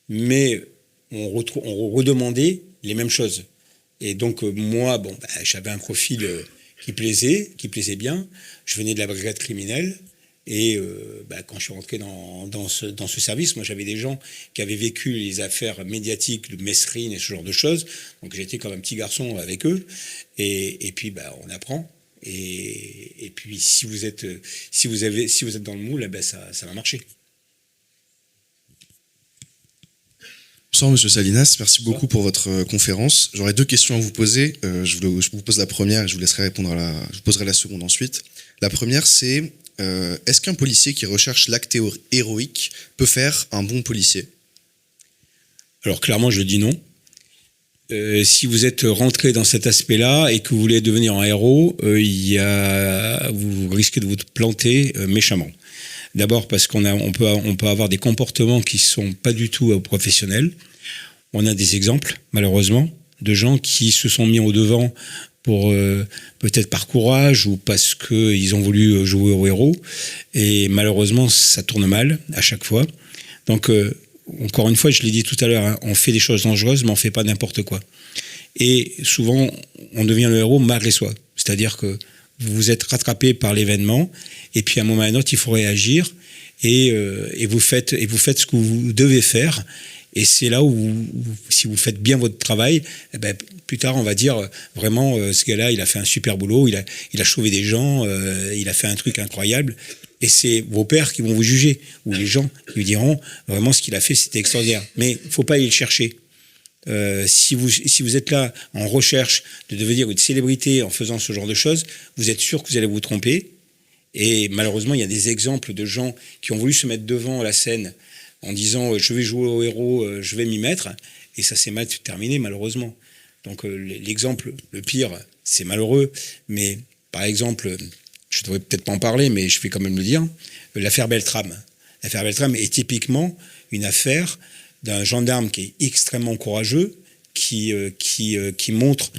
S5: mais on redemandait les mêmes choses. Et donc moi, j'avais un profil qui plaisait bien. Je venais de la brigade criminelle, et quand je suis rentré dans ce service, moi j'avais des gens qui avaient vécu les affaires médiatiques de Mesrine et ce genre de choses, donc j'étais comme un petit garçon avec eux, et puis on apprend, et puis si vous êtes dans le moule, ça va marcher.
S11: Bonsoir Monsieur Salinas, merci beaucoup pour votre conférence. J'aurais 2 questions à vous poser. Je vous pose la première et je vous laisserai répondre je vous poserai la seconde ensuite. La première, c'est est-ce qu'un policier qui recherche l'acte héroïque peut faire un bon policier ?
S5: Alors clairement, je dis non. Si vous êtes rentré dans cet aspect-là et que vous voulez devenir un héros, vous risquez de vous planter méchamment. D'abord parce qu'on peut avoir des comportements qui sont pas du tout professionnels. On a des exemples, malheureusement, de gens qui se sont mis au devant pour peut-être par courage ou parce qu'ils ont voulu jouer au héros. Et malheureusement, ça tourne mal à chaque fois. Donc, encore une fois, je l'ai dit tout à l'heure, on fait des choses dangereuses, mais on ne fait pas n'importe quoi. Et souvent, on devient le héros malgré soi. C'est-à-dire que vous êtes rattrapé par l'événement, et puis à un moment ou à un autre, il faut réagir. et vous faites ce que vous devez faire. Et c'est là où si vous faites bien votre travail, eh ben, plus tard, on va dire vraiment, ce gars-là, il a fait un super boulot, il a sauvé des gens, il a fait un truc incroyable. Et c'est vos pairs qui vont vous juger, ou les gens qui lui diront vraiment ce qu'il a fait, c'était extraordinaire. Mais il ne faut pas aller le chercher. Si vous êtes là en recherche de devenir une célébrité en faisant ce genre de choses, vous êtes sûr que vous allez vous tromper. Et malheureusement, il y a des exemples de gens qui ont voulu se mettre devant la scène en disant je vais jouer au héros, je vais m'y mettre, et ça s'est mal terminé malheureusement. Donc l'exemple le pire, c'est malheureux, mais par exemple, je ne devrais peut-être pas en parler, mais je vais quand même le dire, l'affaire Beltrame. L'affaire Beltrame est typiquement une affaire d'un gendarme qui est extrêmement courageux, qui montre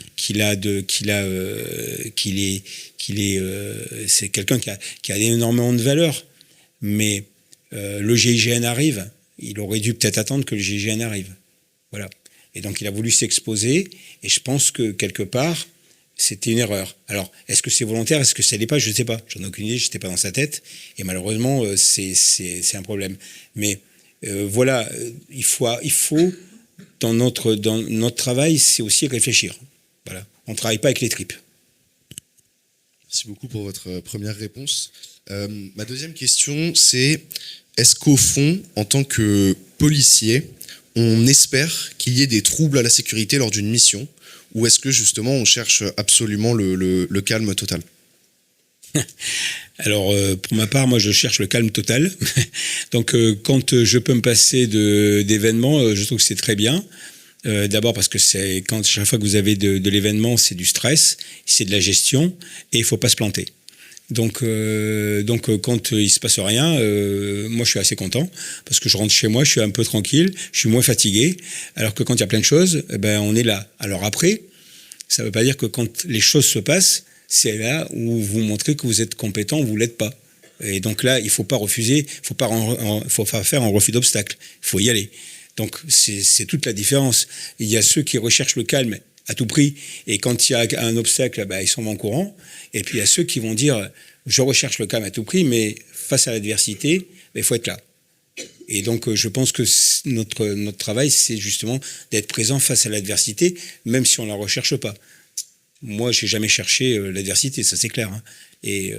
S5: c'est quelqu'un qui a énormément de valeur, mais le GIGN arrive, il aurait dû peut-être attendre que le GIGN arrive. Voilà. Et donc il a voulu s'exposer, et je pense que quelque part, c'était une erreur. Alors, est-ce que c'est volontaire, est-ce que ça l'est pas? Je ne sais pas. J'en ai aucune idée, je n'étais pas dans sa tête, et malheureusement, c'est un problème. Mais voilà, il faut dans notre travail, c'est aussi réfléchir. Voilà. On ne travaille pas avec les tripes.
S11: Merci beaucoup pour votre première réponse. Ma deuxième question, c'est est-ce qu'au fond, en tant que policier, on espère qu'il y ait des troubles à la sécurité lors d'une mission, ou est-ce que justement on cherche absolument le calme total?
S5: Alors, pour ma part, moi, je cherche le calme total. Donc, quand je peux me passer d'événements, je trouve que c'est très bien. D'abord parce que chaque fois que vous avez de l'événement, c'est du stress, c'est de la gestion, et il faut pas se planter. Donc quand il se passe rien, moi je suis assez content parce que je rentre chez moi, je suis un peu tranquille, je suis moins fatigué. Alors que quand il y a plein de choses, on est là. Alors après, ça ne veut pas dire que quand les choses se passent, c'est là où vous montrez que vous êtes compétent ou vous l'êtes pas. Et donc là, il faut pas refuser, faut pas faire un refus d'obstacle. Il faut y aller. Donc c'est toute la différence. Il y a ceux qui recherchent le calme à tout prix, et quand il y a un obstacle, ils s'en vont en courant. Et puis il y a ceux qui vont dire je recherche le calme à tout prix, mais face à l'adversité, il faut être là. Et donc je pense que notre travail, c'est justement d'être présent face à l'adversité, même si on ne la recherche pas. Moi, j'ai jamais cherché l'adversité, ça c'est clair. Hein. Mais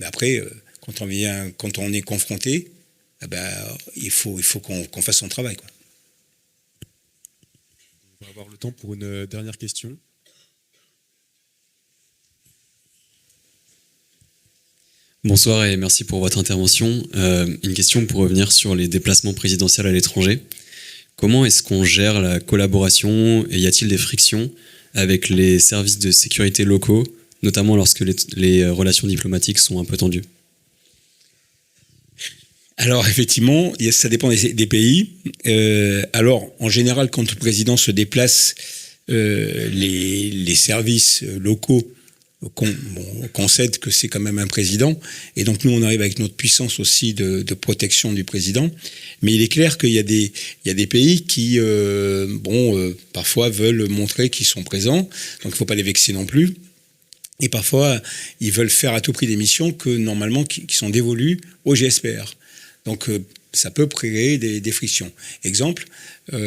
S5: après, quand on est confronté, il faut qu'on fasse son travail, quoi.
S13: On va avoir le temps pour une dernière question.
S14: Bonsoir et merci pour votre intervention. Une question pour revenir sur les déplacements présidentiels à l'étranger. Comment est-ce qu'on gère la collaboration et y a-t-il des frictions avec les services de sécurité locaux, notamment lorsque les relations diplomatiques sont un peu tendues?
S5: Alors effectivement, ça dépend des pays. Alors en général, quand le président se déplace, les services locaux concèdent que c'est quand même un président. Et donc nous, on arrive avec notre puissance aussi de protection du président. Mais il est clair qu'il y a des pays qui, parfois veulent montrer qu'ils sont présents. Donc il ne faut pas les vexer non plus. Et parfois, ils veulent faire à tout prix des missions qui sont dévolues au GSPR. Donc, ça peut créer des frictions. Un exemple, par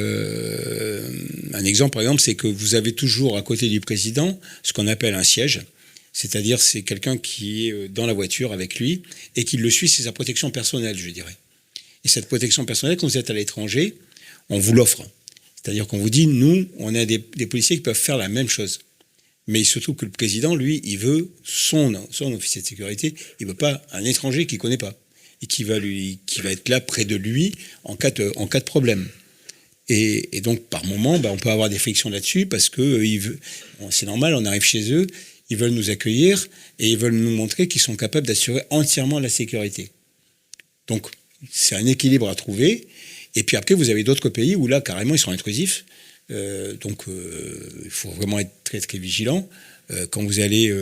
S5: exemple, c'est que vous avez toujours à côté du président ce qu'on appelle un siège. C'est-à-dire, c'est quelqu'un qui est dans la voiture avec lui et qui le suit, c'est sa protection personnelle, je dirais. Et cette protection personnelle, quand vous êtes à l'étranger, on vous l'offre. C'est-à-dire qu'on vous dit, nous, on a des policiers qui peuvent faire la même chose. Mais il se trouve que le président, lui, il veut son officier de sécurité, il ne veut pas un étranger qu'il ne connaît pas. Et qui va être là près de lui en cas de problème. Et donc, par moment, on peut avoir des frictions là-dessus parce que c'est normal, on arrive chez eux, ils veulent nous accueillir et ils veulent nous montrer qu'ils sont capables d'assurer entièrement la sécurité. Donc, c'est un équilibre à trouver. Et puis après, vous avez d'autres pays où là, carrément, ils sont intrusifs. Donc, il faut vraiment être très, très vigilant. Quand vous allez,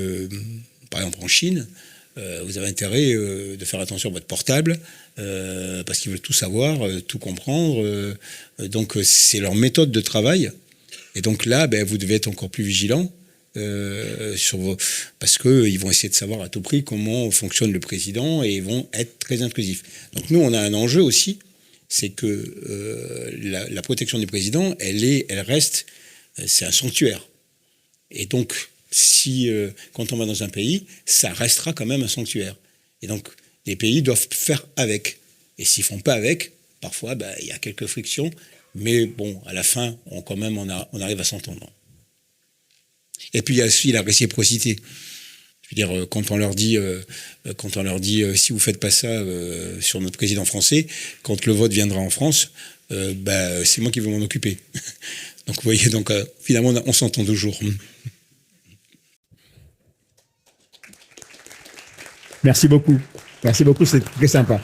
S5: par exemple, en Chine, vous avez intérêt de faire attention à votre portable parce qu'ils veulent tout savoir, tout comprendre. Donc, c'est leur méthode de travail. Et donc là, vous devez être encore plus vigilant parce qu'ils vont essayer de savoir à tout prix comment fonctionne le président et ils vont être très intrusifs. Donc nous, on a un enjeu aussi, c'est que la protection du président, elle reste, c'est un sanctuaire. Et donc, quand on va dans un pays, ça restera quand même un sanctuaire. Et donc, les pays doivent faire avec. Et s'ils font pas avec, parfois, il y a quelques frictions, mais bon, à la fin, on arrive à s'entendre. Et puis il y a aussi la réciprocité. Je veux dire, quand on leur dit, si vous faites pas ça sur notre président français, quand le vote viendra en France, c'est moi qui vais m'en occuper. Donc vous voyez, finalement on s'entend toujours.
S15: Merci beaucoup, c'est très sympa.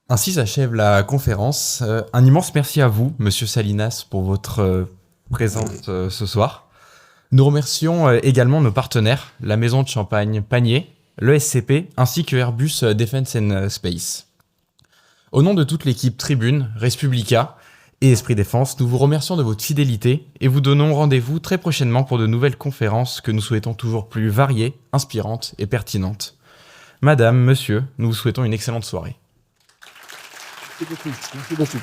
S1: Ainsi s'achève la conférence. Un immense merci à vous, Monsieur Salinas, pour votre présence ce soir. Nous remercions également nos partenaires, la Maison de Champagne Panier, le SCP, ainsi que Airbus Defence and Space. Au nom de toute l'équipe Tribune, Respublica et Esprit Défense, nous vous remercions de votre fidélité et vous donnons rendez-vous très prochainement pour de nouvelles conférences que nous souhaitons toujours plus variées, inspirantes et pertinentes. Madame, monsieur, nous vous souhaitons une excellente soirée.
S15: Merci beaucoup.